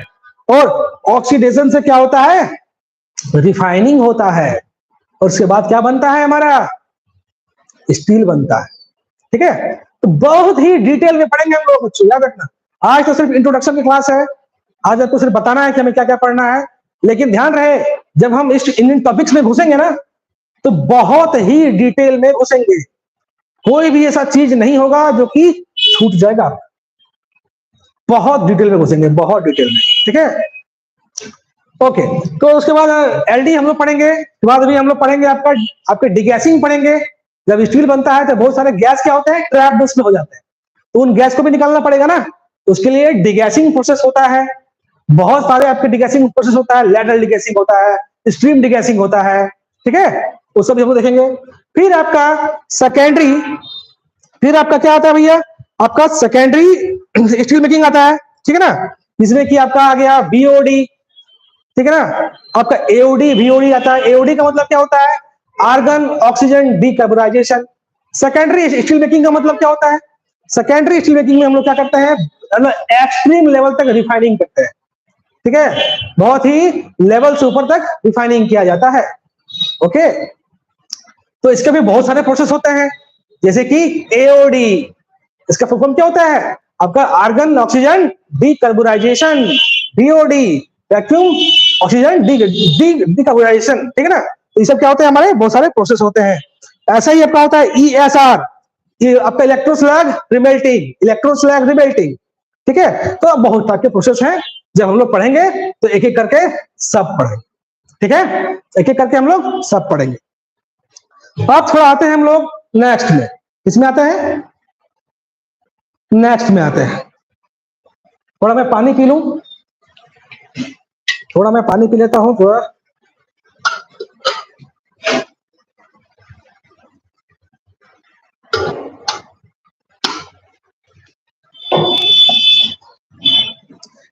और ऑक्सीडेशन से क्या होता है, रिफाइनिंग होता है, और उसके बाद क्या बनता है, हमारा स्टील बनता है। ठीक है, तो बहुत ही डिटेल में पढ़ेंगे हम लोग, बच्चों याद रखना। आज तो सिर्फ इंट्रोडक्शन की क्लास है, आज आपको सिर्फ बताना है कि हमें क्या क्या पढ़ना है, लेकिन ध्यान रहे जब हम इस इन टॉपिक्स में घुसेंगे ना तो बहुत ही डिटेल में घुसेंगे। कोई भी ऐसा चीज नहीं होगा जो कि छूट जाएगा, बहुत डिटेल में घुसेंगे, बहुत डिटेल में। ठीक है, ओके। तो उसके बाद एलडी हम लोग पढ़ेंगे, उसके बाद भी हम लोग पढ़ेंगे आपके डिगैसिंग पढ़ेंगे। जब स्टील बनता है तो बहुत सारे गैस क्या होते हैं, ट्रैप उसमें हो जाते हैं, तो उन गैस को भी निकालना पड़ेगा ना, उसके लिए डिगैसिंग प्रोसेस होता है। बहुत सारे आपके डिगैसिंग प्रोसेस होता है, लैटरल डिगैसिंग होता है, स्ट्रीम डिगैसिंग होता है। ठीक है, वो सब हम लोग देखेंगे। फिर आपका सेकेंडरी, फिर आपका क्या आता है भैया, आपका सेकेंडरी स्टील मेकिंग आता है। ठीक है ना, जिसमें कि आपका आ गया बीओडी। ठीक है ना, आपका एओडी बीओडी आता है। एओडी का मतलब क्या होता है, argon oxygen decarbonisation. Secondary steel making का मतलब क्या होता है, सेकेंडरी स्टील मेकिंग में हम लोग क्या करते हैं, एक्सट्रीम लेवल तक रिफाइनिंग करते हैं। ठीक है, बहुत ही लेवल से ऊपर तक रिफाइनिंग किया जाता है। ओके, तो इसके भी बहुत सारे प्रोसेस होते हैं, जैसे कि एओडी, इसका फुल फॉर्म क्या होता है, आपका argon oxygen decarbonisation. BOD vacuum oxygen decarbonisation. ठीक है ना, तो ये सब क्या होते हैं, हमारे बहुत सारे प्रोसेस होते हैं। ऐसा ही आपका होता है ईएसआर, ये आपका इलेक्ट्रोस्लैग रिमेल्टिंग, इलेक्ट्रोस्लैग रिमेल्टिंग। ठीक है, तो बहुत तरह के प्रोसेस हैं, जब हम लोग पढ़ेंगे तो एक एक करके सब पढ़ेंगे। ठीक है, एक एक करके हम लोग सब पढ़ेंगे। अब थोड़ा आते हैं हम लोग नेक्स्ट में, इसमें आते हैं, नेक्स्ट में आते हैं। थोड़ा मैं पानी पी लूं, थोड़ा मैं पानी पी लेता हूं थोड़ा।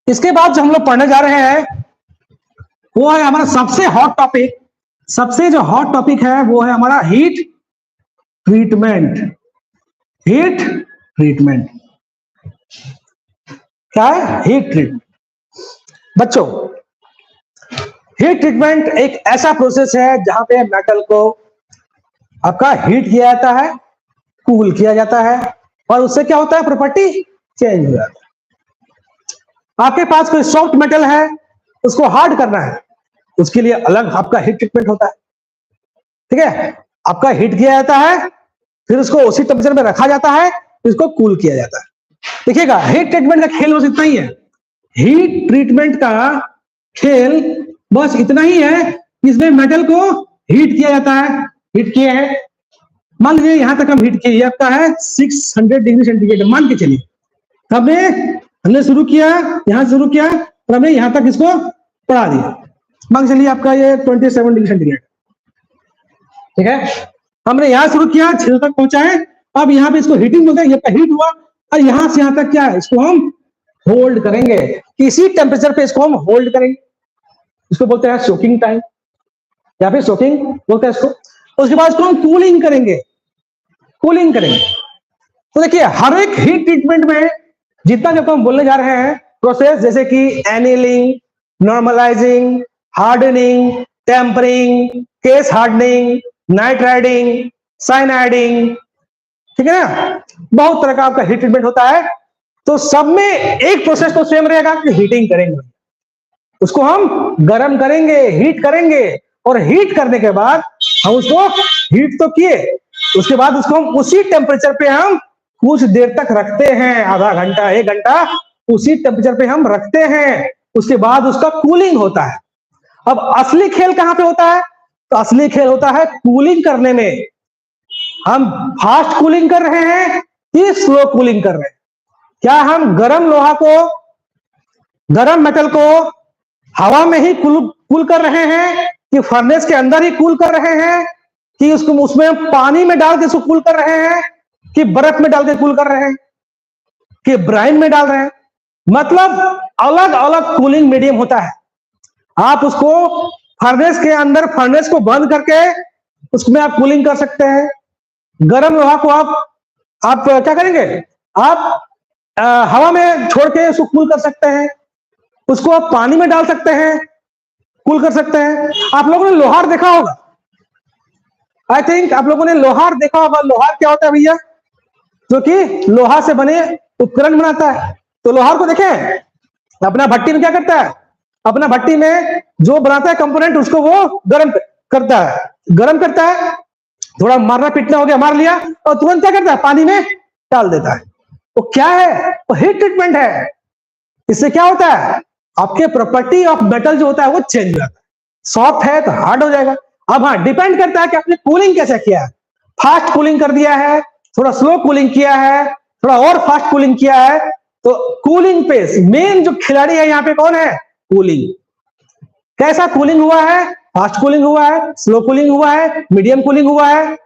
इसके बाद जो हम लोग पढ़ने जा रहे हैं वो है हमारा सबसे हॉट टॉपिक, सबसे जो हॉट टॉपिक है वो है हमारा हीट ट्रीटमेंट। हीट ट्रीटमेंट क्या है, हीट ट्रीटमेंट। बच्चों, हीट ट्रीटमेंट एक ऐसा प्रोसेस है जहां पे मेटल को आपका हीट किया जाता है, कूल किया जाता है, और उससे क्या होता है, प्रॉपर्टी चेंज हो जाता है। आपके पास कोई सॉफ्ट मेटल है, उसको हार्ड करना है, उसके लिए अलग आपका हीट ट्रीटमेंट होता है। ठीक है, आपका हीट किया जाता है, फिर उसको उसी टेम्परेचर में रखा जाता है, फिर उसको कूल किया जाता है। देखिएगा, हीट ट्रीटमेंट का खेल बस इतना ही है, हीट ट्रीटमेंट का खेल बस इतना ही है, इसमें मेटल को हीट किया जाता है। हीट किए हैं, मान लीजिए यहां तक हम हीट किए, आपका है 600 डिग्री सेंटीग्रेड, मान के चलिए। हमने शुरू किया, यहां शुरू किया, और हमने यहां तक इसको बढ़ा दिया, मान के चलिए आपका ये 27 डिग्री सेंटीग्रेड। ठीक है, हमने यहां शुरू किया, 600 तक पहुंचा है, अब यहाँ पे इसको हीटिंग बोलते हैं, ये हीट हुआ, और यहां से यहां तक क्या है, इसको हम होल्ड करेंगे, किसी टेम्परेचर पे इसको हम होल्ड करेंगे, इसको बोलते हैं सोकिंग टाइम, या फिर सोकिंग बोलते हैं इसको। उसके बाद इसको हम कूलिंग करेंगे, कूलिंग करेंगे। तो देखिए, हर एक हीट ट्रीटमेंट में जितना जो हम बोलने जा रहे हैं प्रोसेस, जैसे कि annealing, normalising, hardening, tempering, case hardening, nitriding, cyaniding, ठीक है ना, बहुत तरह का आपका हीट ट्रीटमेंट होता है। तो सब में एक प्रोसेस तो सेम रहेगा कि हीटिंग करेंगे, उसको हम गर्म करेंगे, हीट करेंगे, और हीट करने के बाद हम उसको हीट तो किए, उसके बाद उसको हम उसी टेम्परेचर पे हम कुछ देर तक रखते हैं, आधा घंटा 1 घंटा उसी टेम्परेचर पे हम रखते हैं, उसके बाद उसका कूलिंग होता है। अब असली खेल कहां पे होता है? तो असली खेल होता है कूलिंग करने में। हम फास्ट कूलिंग कर रहे हैं कि स्लो कूलिंग कर रहे हैं? क्या हम गर्म लोहा को, गर्म मेटल को हवा में ही कूल कर रहे हैं कि फर्नेस के अंदर ही कूल कर रहे हैं, कि उसको उसमें पानी में डाल के उसको कूल कर रहे हैं, कि बर्फ में डाल के कूल कर रहे हैं, कि ब्राइन में डाल रहे हैं? मतलब अलग अलग कूलिंग मीडियम होता है। आप उसको फर्नेस के अंदर, फर्नेस को बंद करके उसमें आप कूलिंग कर सकते हैं। गर्म लोहा को आप क्या करेंगे? आप हवा में छोड़ के उसको कूल कर सकते हैं, उसको आप पानी में डाल सकते हैं, कूल कर सकते हैं। आप लोगों ने लोहार देखा होगा, आई थिंक आप लोगों ने लोहार देखा होगा। लोहार क्या होता है भैया? जो कि लोहा से बने उपकरण बनाता है। तो लोहार को देखें, अपना भट्टी में क्या करता है? अपना भट्टी में जो बनाता है कंपोनेंट, उसको वो गर्म करता है, गर्म करता है, थोड़ा मारना पीटना हो गया, मार लिया, और तुरंत क्या करता है? पानी में डाल देता है। तो क्या है? तो हीट ट्रीटमेंट है। इससे क्या होता है? आपके प्रॉपर्टी ऑफ मेटल जो होता है वो चेंज हो जाता है। सॉफ्ट है तो हार्ड हो जाएगा। अब हाँ, डिपेंड करता है कि आपने कूलिंग कैसे किया है। फास्ट कूलिंग कर दिया है, थोड़ा स्लो कूलिंग किया है, थोड़ा और फास्ट कूलिंग किया है। तो कूलिंग पे मेन जो खिलाड़ी है यहाँ पे कौन है? कूलिंग। कैसा कूलिंग हुआ है? फास्ट कूलिंग हुआ है, स्लो कूलिंग हुआ है, मीडियम कूलिंग हुआ है,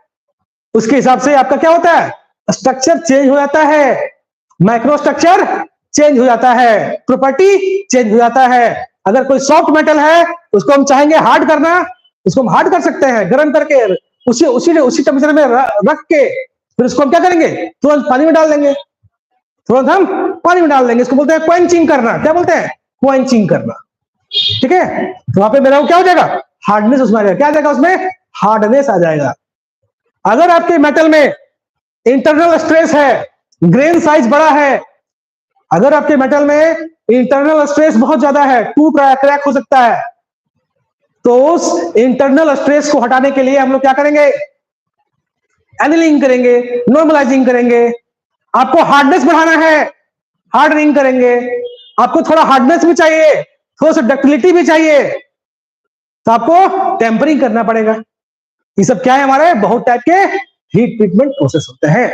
उसके हिसाब से आपका क्या होता है? स्ट्रक्चर चेंज हो जाता है, माइक्रो स्ट्रक्चर चेंज हो जाता है, प्रॉपर्टी चेंज हो जाता है। अगर कोई सॉफ्ट मेटल है, उसको हम चाहेंगे हार्ड करना, उसको हम हार्ड कर सकते हैं गर्म करके, उसी उसी उसी टेम्परेचर में रख के, फिर उसको हम क्या करेंगे? तुरंत पानी में डाल देंगे, तुरंत हम पानी में डाल देंगे। इसको बोलते हैं क्वेंचिंग करना। क्या बोलते हैं? क्वेंचिंग करना। ठीक है, तो वहां पे मेरा क्या हो जाएगा? हार्डनेस उसमें आ जाएगा। क्या आ जाएगा उसमें? हार्डनेस आ जाएगा। अगर आपके मेटल में इंटरनल स्ट्रेस है, ग्रेन साइज बड़ा है, अगर आपके मेटल में इंटरनल स्ट्रेस बहुत ज्यादा है, टूट रहा है, क्रैक हो सकता है, तो उस इंटरनल स्ट्रेस को हटाने के लिए हम लोग क्या करेंगे? एनिलिंग करेंगे, नॉर्मलाइजिंग करेंगे। आपको हार्डनेस बढ़ाना है, हार्डनिंग करेंगे। आपको थोड़ा हार्डनेस भी चाहिए, थोड़ा सा डक्टिलिटी भी चाहिए, तो आपको टेम्परिंग करना पड़ेगा। ये सब क्या है? हमारे बहुत टाइप के हीट ट्रीटमेंट प्रोसेस होते हैं।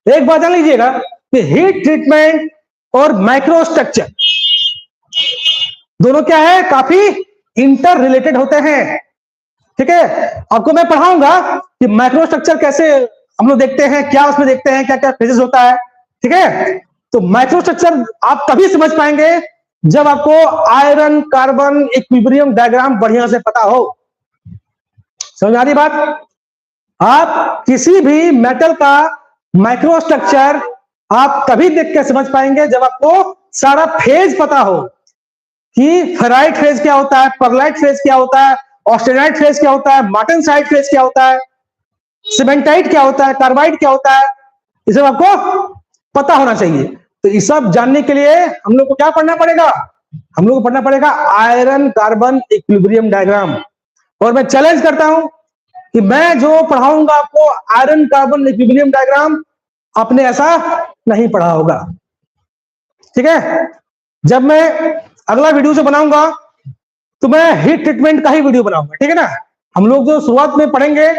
एक बात जान लीजिएगा कि हीट ट्रीटमेंट और माइक्रो स्ट्रक्चर दोनों क्या है? काफी इंटर रिलेटेड होते हैं। ठीक है, आपको मैं पढ़ाऊंगा कि माइक्रो स्ट्रक्चर कैसे हम लोग देखते हैं, क्या उसमें देखते हैं, क्या क्या फेजेस होता है। ठीक है, तो माइक्रो स्ट्रक्चर आप तभी समझ पाएंगे जब आपको आयरन कार्बन इक्विलिब्रियम डायग्राम बढ़िया से पता हो। समझ आ रही बात? आप किसी भी मेटल का माइक्रो स्ट्रक्चर आप तभी देख के समझ पाएंगे जब आपको सारा फेज पता हो कि फेराइट फेज क्या होता है, परलाइट फेज क्या होता है, ऑस्टेनाइट फेज क्या होता है, मार्टेनसाइट फेज क्या होता है, सीमेंटाइट क्या होता है, कार्बाइड क्या होता है। ये सब आपको पता होना चाहिए। तो ये सब जानने के लिए हम लोग को क्या पढ़ना पड़ेगा? हम लोग को पढ़ना पड़ेगा आयरन कार्बन इक्विलिब्रियम डायग्राम। और मैं चैलेंज करता हूं कि मैं जो पढ़ाऊंगा आपको आयरन कार्बन इक्विलिब्रियम डायग्राम, आपने ऐसा नहीं पढ़ा होगा। ठीक है, जब मैं अगला वीडियो जो बनाऊंगा तो मैं हीट ट्रीटमेंट का ही वीडियो बनाऊंगा। ठीक है ना? हम लोग जो शुरुआत में पढ़ेंगे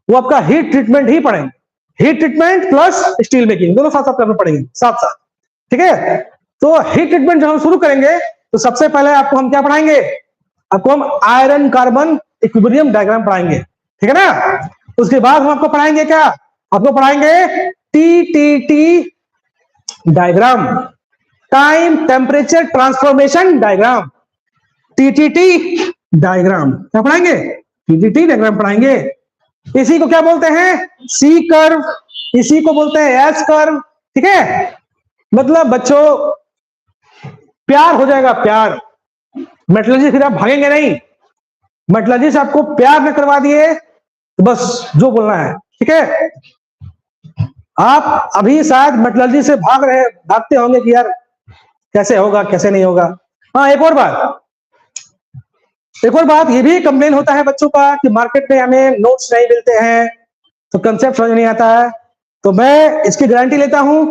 वो आपका हीट ट्रीटमेंट ही पढ़ेंगे। Heat treatment plus steel making दोनों साथ साथ पढ़ेंगे, साथ साथ। ठीक है, तो हीट ट्रीटमेंट जब हम शुरू करेंगे तो सबसे पहले आपको हम क्या पढ़ाएंगे? आपको हम आयरन कार्बन इक्विलिब्रियम डायग्राम पढ़ाएंगे। ठीक है ना? उसके बाद हम आपको पढ़ाएंगे क्या? आपको पढ़ाएंगे TTT diagram, time temperature transformation diagram. TTT diagram क्या पढ़ाएंगे? टीटीटी डायग्राम पढ़ाएंगे। इसी को क्या बोलते हैं? सी कर्व, इसी को बोलते हैं एस कर्व। ठीक है, मतलब बच्चों प्यार हो जाएगा, प्यार। मेटलर्जी फिर आप भागेंगे नहीं। मेटलर्जी से आपको प्यार न करवा दिए तो बस जो बोलना है। ठीक है, आप अभी शायद मेटलर्जी से भागते होंगे कि यार कैसे होगा, कैसे नहीं होगा। हाँ, एक और बात ये भी कंप्लेन होता है बच्चों का कि मार्केट में हमें नोट्स नहीं मिलते हैं, तो कंसेप्ट समझ नहीं आता है। तो मैं इसकी गारंटी लेता हूं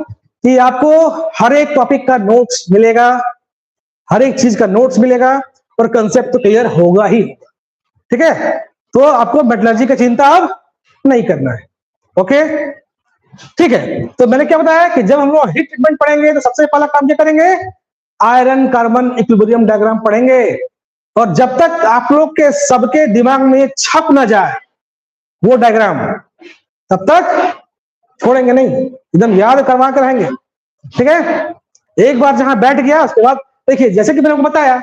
कि आपको हर एक टॉपिक का नोट्स मिलेगा, हर एक चीज का नोट्स मिलेगा और कंसेप्ट तो क्लियर होगा ही, ठीक है। तो आपको मेटलर्जी का चिंता अब नहीं करना है, ओके, ठीक है। तो मैंने क्या बताया कि जब हम लोग हीट ट्रीटमेंट पढ़ेंगे तो सबसे पहला काम क्या करेंगे, आयरन कार्बन इक्विलिब्रियम डायग्राम पढ़ेंगे। और जब तक आप लोग के सबके दिमाग में छप ना जाए वो डायग्राम, तब तक छोड़ेंगे नहीं, एकदम याद करवा कर रहेंगे, ठीक है। एक बार जहां बैठ गया उसके बाद देखिए, जैसे कि मैंने आपको बताया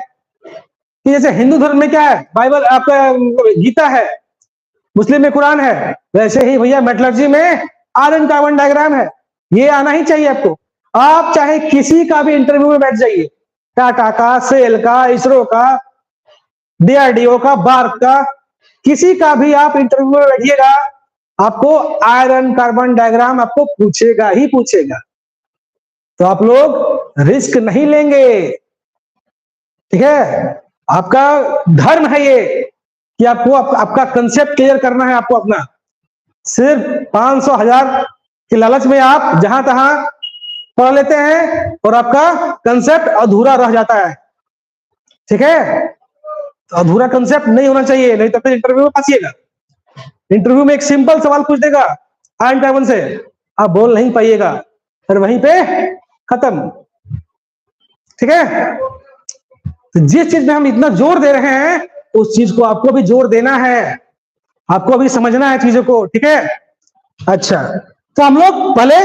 कि जैसे हिंदू धर्म में क्या है, बाइबल आपका गीता है, मुस्लिम में कुरान है, वैसे ही भैया मेटलर्जी में आयरन कार्बन डायग्राम है। ये आना ही चाहिए आपको। आप चाहे किसी का भी इंटरव्यू में बैठ जाइए, टाटा का, सेल का, इसरो का, डीआरडीओ का, बार्क का, किसी का भी आप इंटरव्यू में बैठिएगा, आपको आयरन कार्बन डायग्राम आपको पूछेगा ही पूछेगा। तो आप लोग रिस्क नहीं लेंगे, ठीक है। आपका धर्म है ये कि आपको आपका कंसेप्ट क्लियर करना है आपको अपना। सिर्फ 500 1000 के लालच में आप जहां तहां पढ़ लेते हैं और आपका कंसेप्ट अधूरा रह जाता है, ठीक है। तो अधूरा कंसेप्ट नहीं होना चाहिए, नहीं तो फिर इंटरव्यू में फंसिएगा। इंटरव्यू में एक सिंपल सवाल पूछ देगा आयरन कार्बन से, आप बोल नहीं पाइएगा, फिर वहीं पे खत्म, ठीक है। तो जिस चीज में हम इतना जोर दे रहे हैं उस चीज को आपको भी जोर देना है, आपको भी समझना है चीजों को, ठीक है। अच्छा, तो हम लोग पहले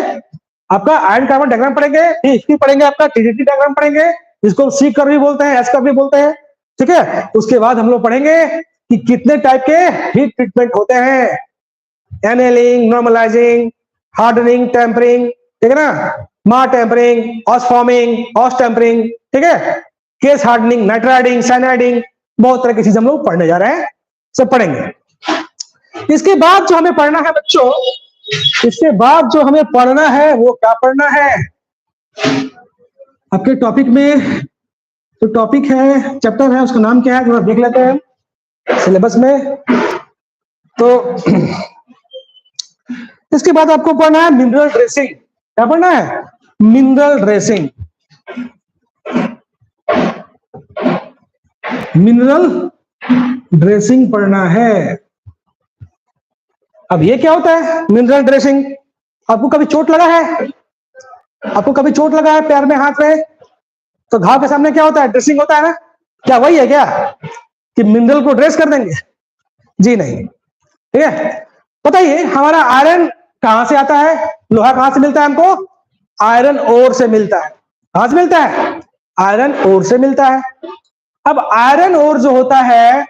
आपका आयरन कार्बन डायग्राम पढ़ेंगे, फिर इसकी पढ़ेंगे आपका टीडीटी डायग्राम पढ़ेंगे, जिसको सी कर्व भी बोलते हैं, एस कर्व भी बोलते हैं, ठीक है। उसके बाद हम लोग पढ़ेंगे कि कितने टाइप के हीट ट्रीटमेंट होते हैं, एनेलिंग, नॉर्मलाइजिंग, हार्डनिंग, टेम्परिंग, ठीक है ना, मार टेम्परिंग, ऑस फॉर्मिंग, ऑस टेम्परिंग, ठीक है, केस हार्डनिंग, नाइट्राइडिंग, साइनाइडिंग, बहुत तरह की चीज हम लोग पढ़ने जा रहे हैं, सब पढ़ेंगे। इसके बाद जो हमें पढ़ना है बच्चों, इसके बाद जो हमें पढ़ना है वो क्या पढ़ना है, आपके टॉपिक में जो टॉपिक है, चैप्टर है, उसका नाम क्या है थोड़ा देख लेते हैं सिलेबस में। तो इसके बाद आपको पढ़ना है मिनरल ड्रेसिंग। क्या पढ़ना है, मिनरल ड्रेसिंग, मिनरल ड्रेसिंग पढ़ना है। अब ये क्या होता है मिनरल ड्रेसिंग, आपको कभी चोट लगा है, आपको कभी चोट लगा है पैर में, हाथ में, तो घाव के सामने क्या होता है, ड्रेसिंग होता है ना, क्या वही है क्या कि मिनरल को ड्रेस कर देंगे, जी नहीं, ठीक है। बताइए हमारा आयरन कहां से आता है, लोहा कहां से मिलता है हमको, आयरन ओर से मिलता है। कहां से मिलता है, आयरन ओर से मिलता है। अब आयरन ओर जो होता है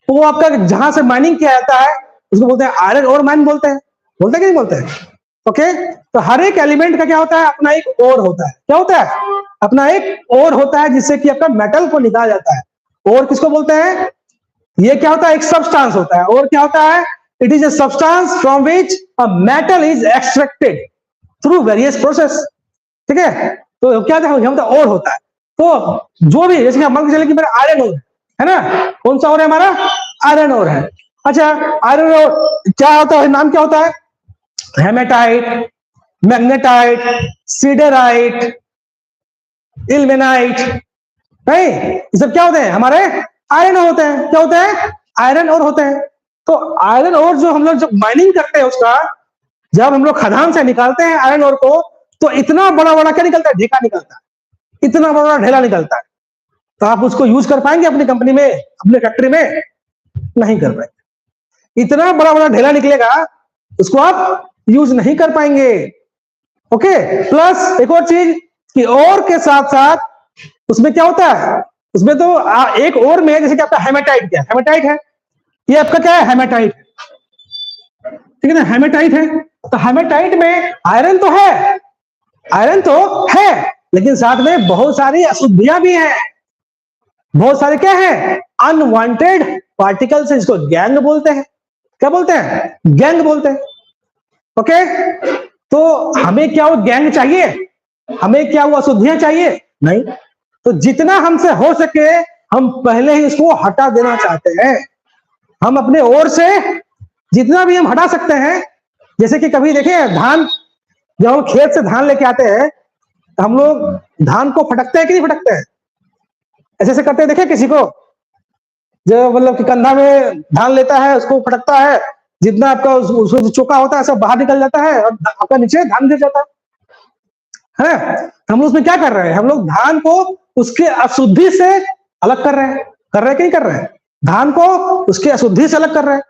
वो आपका जहां से माइनिंग किया जाता है उसको बोलते हैं आयरन ओर माइन, बोलते हैं, बोलते हैं कि नहीं बोलते हैं, ओके। तो हर एक एलिमेंट का क्या होता है, अपना एक ओर होता है, क्या होता है, अपना एक ओर होता है जिससे कि आपका मेटल को निकाला जाता है। ओर किसको बोलते हैं, ये क्या होता है, एक सब्सटेंस होता है। और क्या होता है, it is a substance from which a metal is extracted through various process, ठीक है। तो क्या होता है, ओर होता है। तो जो भी, जैसे मान के चले कि मेरा आयरन ओर है ना, कौन सा ओर है हमारा, आयरन ओर है। अच्छा, आयरन ओर क्या होता है, नाम क्या होता है, हेमेटाइट, मैग्नेटाइट, सीडराइट, इल्मेनाइट, नहीं, ये सब क्या होते हैं, हमारे आयरन ओर होते हैं। क्या होते हैं, आयरन ओर होते हैं। तो आयरन ओर जो हम लोग जब माइनिंग करते हैं उसका, जब हम लोग खदान से निकालते हैं आयरन ओर को, तो इतना बड़ा बड़ा क्या निकलता है, ढेका निकलता है, इतना बड़ा ढेला निकलता है। तो आप उसको यूज कर पाएंगे अपनी कंपनी में, अपने फैक्ट्री में, नहीं कर पाएंगे। इतना बड़ा बड़ा ढेला निकलेगा, उसको आप यूज नहीं कर पाएंगे, ओके। प्लस एक और चीज कि और के साथ साथ उसमें क्या होता है, उसमें तो एक और में, जैसे कि आपका हेमेटाइट, क्या हेमेटाइट है, ये आपका क्या है, हेमेटाइट, ठीक है ना, हेमेटाइट है। तो हेमेटाइट में आयरन तो है, आयरन तो है, लेकिन साथ में बहुत सारी अशुद्धियां भी हैं, बहुत सारे क्या है, अनवांटेड पार्टिकल्स, इसको गैंग बोलते हैं। क्या बोलते हैं, गैंग बोलते हैं, ओके। तो हमें क्या वो गैंग चाहिए, हमें क्या वो अशुद्धियां चाहिए, नहीं। तो जितना हमसे हो सके हम पहले ही इसको हटा देना चाहते हैं। हम अपने ओर से जितना भी हम हटा सकते हैं, जैसे कि कभी देखें धान जब हम खेत से धान लेके आते हैं तो हम लोग धान को फटकते हैं कि नहीं फटकते हैं? ऐसे ऐसे करते हैं, देखे किसी को? जो मतलब कि कंधा में धान लेता है, उसको फटकता है, जितना आपका उसमें जो चोका होता है सब बाहर निकल जाता है और आपका नीचे धान गिर जाता है। हम लोग उसमें क्या कर रहे हैं? हम लोग धान को उसके अशुद्धि से अलग कर रहे हैं। कर रहे हैं कि नहीं कर रहे हैं? धान को उसके अशुद्धि से अलग कर रहे हैं।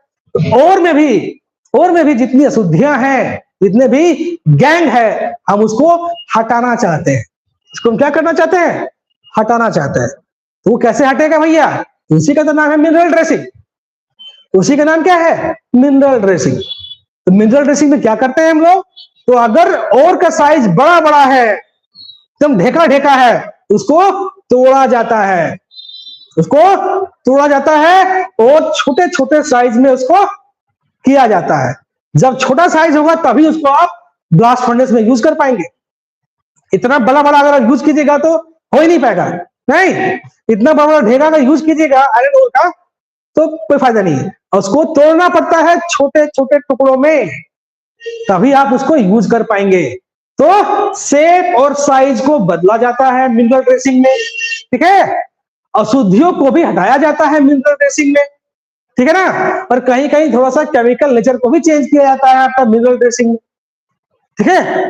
और में भी जितनी अशुद्धियां हैं, जितने भी गैंग है, हम उसको हटाना चाहते हैं। उसको हम क्या करना चाहते हैं? हटाना चाहते हैं। तो वो कैसे हटेगा भैया? उसी का तो नाम है मिनरल ड्रेसिंग। उसी का नाम क्या है? Mineral dressing. तो मिनरल ड्रेसिंग में क्या करते हैं हम लोग? तो अगर और का साइज बड़ा बड़ा है, एकदम ढेका ढेका है, उसको तोड़ा जाता है। उसको तोड़ा जाता है और छोटे छोटे साइज में उसको किया जाता है। जब छोटा साइज होगा तभी उसको आप ब्लास्ट फर्नेस में यूज कर पाएंगे। इतना बड़ा बड़ा अगर यूज कीजिएगा तो हो ही नहीं पाएगा। नहीं, इतना बड़ा बड़ा ढेगा का यूज कीजिएगा आयरन ओर का तो कोई फायदा नहीं है। उसको तोड़ना पड़ता है छोटे छोटे टुकड़ों में, तभी आप उसको यूज कर पाएंगे। तो शेप और साइज को बदला जाता है मिनरल ड्रेसिंग में, ठीक है। अशुद्धियों को भी हटाया जाता है मिनरल ड्रेसिंग में, ठीक है ना। और कहीं कहीं थोड़ा सा केमिकल नेचर को भी चेंज किया जाता है आपका मिनरल ड्रेसिंग में, ठीक है।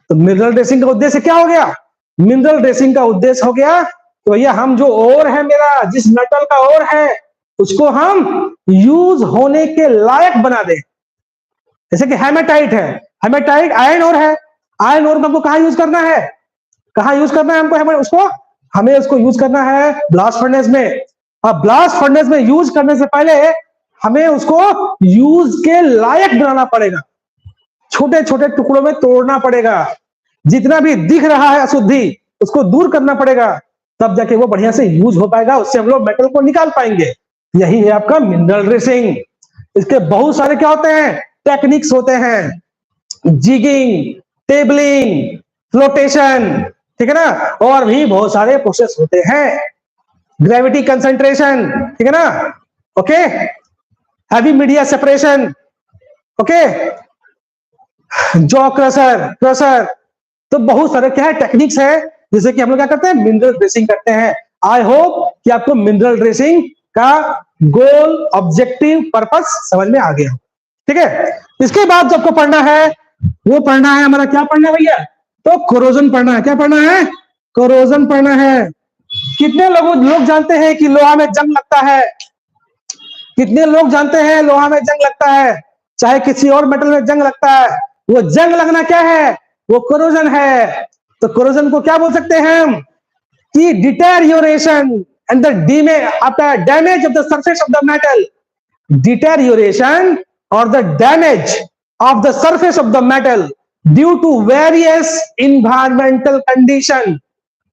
तो मिनरल ड्रेसिंग का उद्देश्य क्या हो गया? मिनरल ड्रेसिंग का उद्देश्य हो गया तो भैया हम जो ओर है मेरा, जिस मेटल का ओर है, उसको हम यूज होने के लायक बना दे। जैसे कि हेमेटाइट है, हेमेटाइट आयरन ओर है, आयरन ओर में हमको कहां यूज करना है? कहां यूज करना है हमको? हमें उसको यूज करना है ब्लास्ट फर्नेस में। अब ब्लास्ट फर्नेस में यूज करने से पहले हमें उसको यूज के लायक बनाना पड़ेगा, छोटे छोटे टुकड़ों में तोड़ना पड़ेगा, जितना भी दिख रहा है अशुद्धि उसको दूर करना पड़ेगा, तब जाके वो बढ़िया से यूज हो पाएगा, उससे हम लोग मेटल को निकाल पाएंगे। यही है आपका मिनरल ड्रेसिंग। इसके बहुत सारे क्या होते हैं? टेक्निक्स होते हैं, जिगिंग, टेबलिंग, फ्लोटेशन, ठीक है ना। और भी बहुत सारे प्रोसेस होते हैं, ग्रेविटी कंसंट्रेशन, ठीक है ना, okay, heavy media separation, okay, jaw crusher. तो बहुत सारे क्या है टेक्निक्स है, जैसे कि हम लोग क्या करते हैं? मिनरल ड्रेसिंग करते हैं। आई होप कि आपको मिनरल ड्रेसिंग का गोल, ऑब्जेक्टिव, पर्पस समझ में आ गया, ठीक है। इसके बाद जो आपको पढ़ना है वो पढ़ना है हमारा, क्या पढ़ना है भैया? तो कोरोजन पढ़ना है। क्या पढ़ना है? कोरोजन पढ़ना है। कितने लोग जानते हैं कि लोहा में जंग लगता है? कितने लोग जानते हैं लोहा में जंग लगता है, चाहे किसी और मेटल में जंग लगता है? वो जंग लगना क्या है? वो कोरोजन है। तो कोरोजन को क्या बोल सकते हैं हम? कि deterioration and the damage of the surface of the metal. Deterioration और the damage of the surface of the metal due to various environmental condition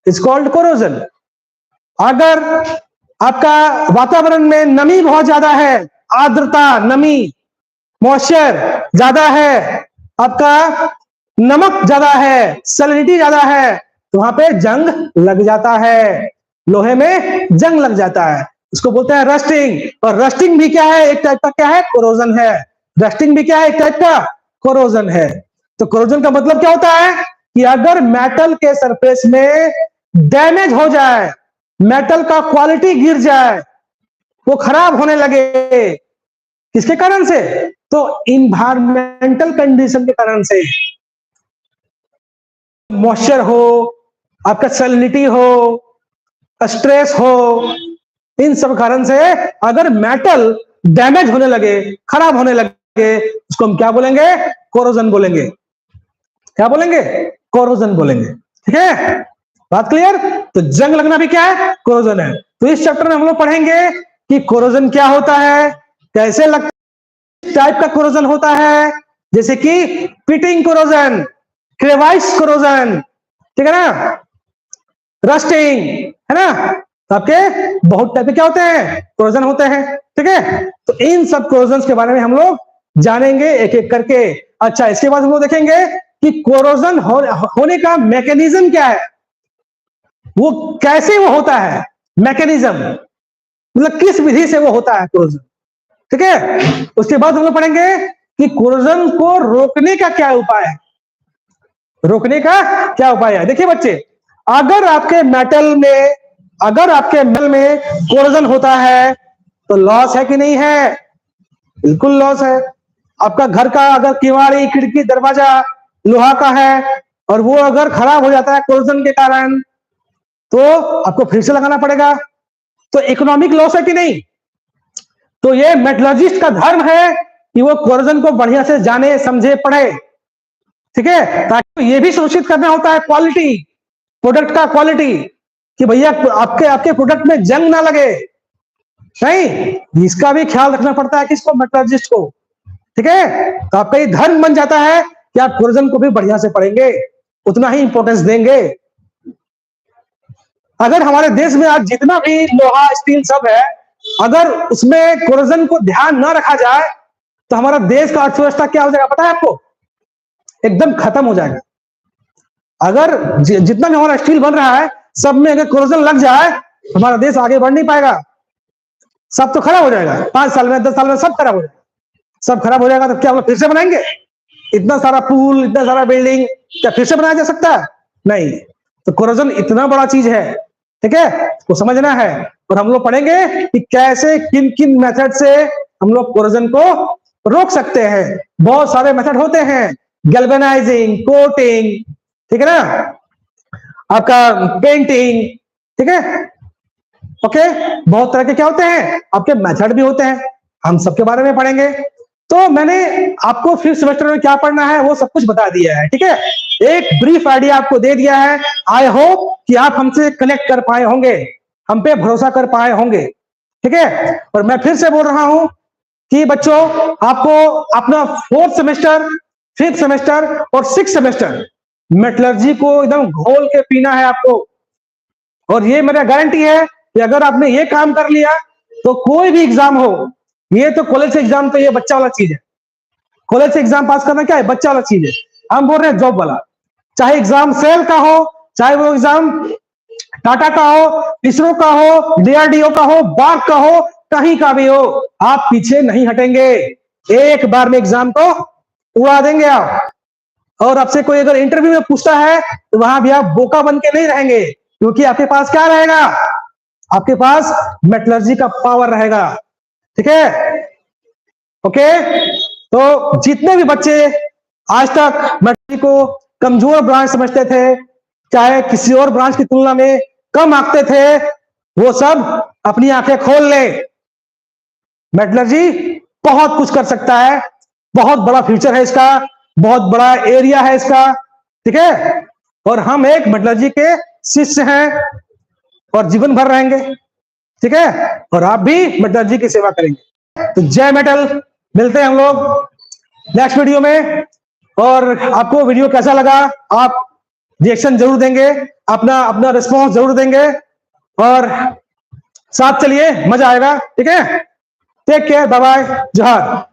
is called corrosion. अगर आपका वातावरण में नमी बहुत ज्यादा है, आर्द्रता, नमी, मॉइस्चर ज्यादा है, आपका नमक ज्यादा है, सैलिनिटी ज्यादा है, तो वहां पे जंग लग जाता है, लोहे में जंग लग जाता है, उसको बोलते हैं रस्टिंग। और रस्टिंग भी क्या है? एक टाइप का क्या है? कोरोजन है। रस्टिंग भी क्या है? एक टाइप का कोरोजन है। तो कोरोजन का मतलब क्या होता है? कि अगर मेटल के सरफेस में डैमेज हो जाए, मेटल का क्वालिटी गिर जाए, वो खराब होने लगे, किसके कारण से? तो इन्वायरमेंटल कंडीशन के कारण से, मॉइस्चर हो, आपका सैलिनिटी हो, स्ट्रेस हो, इन सब कारण से अगर मेटल डैमेज होने लगे, खराब होने लगे, उसको हम क्या बोलेंगे? कोरोजन बोलेंगे। क्या बोलेंगे? कोरोजन बोलेंगे, ठीक है। बात क्लियर? तो जंग लगना भी क्या है? कोरोजन है। तो इस चैप्टर में हम लोग पढ़ेंगे कि कोरोजन क्या होता है, कैसे लगता, टाइप का कोरोजन होता है, जैसे कि पिटिंग कोरोजन, क्रेवाइस कोरोजन, ठीक है ना, रस्टिंग, है ना। तो आपके बहुत टाइप के क्या होते हैं? कोरोजन होते हैं, ठीक है। तो इन सब कोरोजन के बारे में हम लोग जानेंगे एक एक करके। अच्छा, इसके बाद हम लोग देखेंगे कि कोरोजन होने का मैकेनिज्म क्या है, वो कैसे वो होता है, मैकेनिज्म मतलब किस विधि से वो होता है कोरोजन, ठीक है। उसके बाद हम लोग पढ़ेंगे कि कोरोजन को रोकने का क्या उपाय है, रोकने का क्या उपाय है? देखिए बच्चे, अगर आपके मेटल में कोरोजन होता है तो लॉस है कि नहीं है? बिल्कुल लॉस है। आपका घर का अगर किवाड़ी, खिड़की, दरवाजा लोहा का है और वो अगर खराब हो जाता है कोरोजन के कारण, तो आपको फिर से लगाना पड़ेगा। तो इकोनॉमिक लॉस है कि नहीं? तो ये मेटलर्जिस्ट का धर्म है कि वो कोरोजन को बढ़िया से जाने, समझे, पढ़े। ठीक है, ताकि ये भी सुनिश्चित करना होता है क्वालिटी, प्रोडक्ट का क्वालिटी, कि भैया आपके प्रोडक्ट में जंग ना लगे। नहीं, इसका भी ख्याल रखना पड़ता है किसको? मेटलर्जिस्ट को। ठीक है, तो आपका ये धर्म बन जाता है कि आप कोरोजन को भी बढ़िया से पढ़ेंगे, उतना ही इंपॉर्टेंस देंगे। अगर हमारे देश में आज जितना भी लोहा, स्टील सब है, अगर उसमें कोरोजन को ध्यान न रखा जाए तो हमारा देश का अर्थव्यवस्था क्या हो जाएगा पता है आपको? एकदम खत्म हो जाएगा। अगर जितना भी हमारा स्टील बन रहा है, सब में अगर कोरोजन लग जाए, हमारा देश आगे बढ़ नहीं पाएगा, सब तो खराब हो जाएगा। 5 साल में, 10 साल में सब खराब हो जाएगा। सब खराब हो जाएगा तो क्या हम लोग फिर से बनाएंगे? इतना सारा पुल, इतना सारा बिल्डिंग क्या फिर से बनाया जा सकता है? नहीं। तो कोरोजन इतना बड़ा चीज है, ठीक है, तो समझना है। और हम लोग पढ़ेंगे कि कैसे, किन किन मेथड से हम लोग कोरोजन को रोक सकते हैं। बहुत सारे मेथड होते हैं, गैल्वेनाइजिंग, कोटिंग, ठीक है ना, आपका पेंटिंग, ठीक है, ओके। बहुत तरह के क्या होते हैं, आपके मेथड भी होते हैं, हम सबके बारे में पढ़ेंगे। तो मैंने आपको 5th सेमेस्टर में क्या पढ़ना है वो सब कुछ बता दिया है, ठीक है, एक ब्रीफ आइडिया आपको दे दिया है। आई होप कि आप हमसे कनेक्ट कर पाए होंगे, हम पे भरोसा कर पाए होंगे, ठीक है। और मैं फिर से बोल रहा हूं कि बच्चों, आपको अपना 4th सेमेस्टर, 5th सेमेस्टर और 6th सेमेस्टर मेटलर्जी को एकदम घोल के पीना है आपको। और ये मेरा गारंटी है कि अगर आपने ये काम कर लिया तो कोई भी एग्जाम हो, ये तो कॉलेज से एग्जाम तो ये बच्चा वाला चीज है। कॉलेज से एग्जाम पास करना क्या है? बच्चा वाला चीज है। हम बोल रहे हैं जॉब वाला। चाहे एग्जाम सेल का हो, चाहे वो एग्जाम टाटा का हो, इसरो का हो, डीआरडीओ का हो, बाग का हो, कहीं का भी हो, आप पीछे नहीं हटेंगे। एक बार में एग्जाम को उड़ा देंगे आप। और आपसे कोई अगर इंटरव्यू में पूछता है तो वहां भी आप बोका बन के नहीं रहेंगे, क्योंकि आपके पास क्या रहेगा? आपके पास मेटलर्जी का पावर रहेगा, ठीक है, ओके। तो जितने भी बच्चे आज तक मेटलर्जी को कमजोर ब्रांच समझते थे, चाहे किसी और ब्रांच की तुलना में कम आंकते थे, वो सब अपनी आंखें खोल ले। मेटलर्जी बहुत कुछ कर सकता है, बहुत बड़ा फ्यूचर है इसका, बहुत बड़ा एरिया है इसका, ठीक है। और हम एक मेटलर्जी के शिष्य हैं और जीवन भर रहेंगे, ठीक है। और आप भी मेटलर्जी की सेवा करेंगे। तो जय मेटल, मिलते हैं हम लोग नेक्स्ट वीडियो में। और आपको वीडियो कैसा लगा आप रिएक्शन जरूर देंगे, अपना अपना रिस्पॉन्स जरूर देंगे, और साथ चलिए, मजा आएगा, ठीक है। टेक केयर, बाय बाय, जोहार।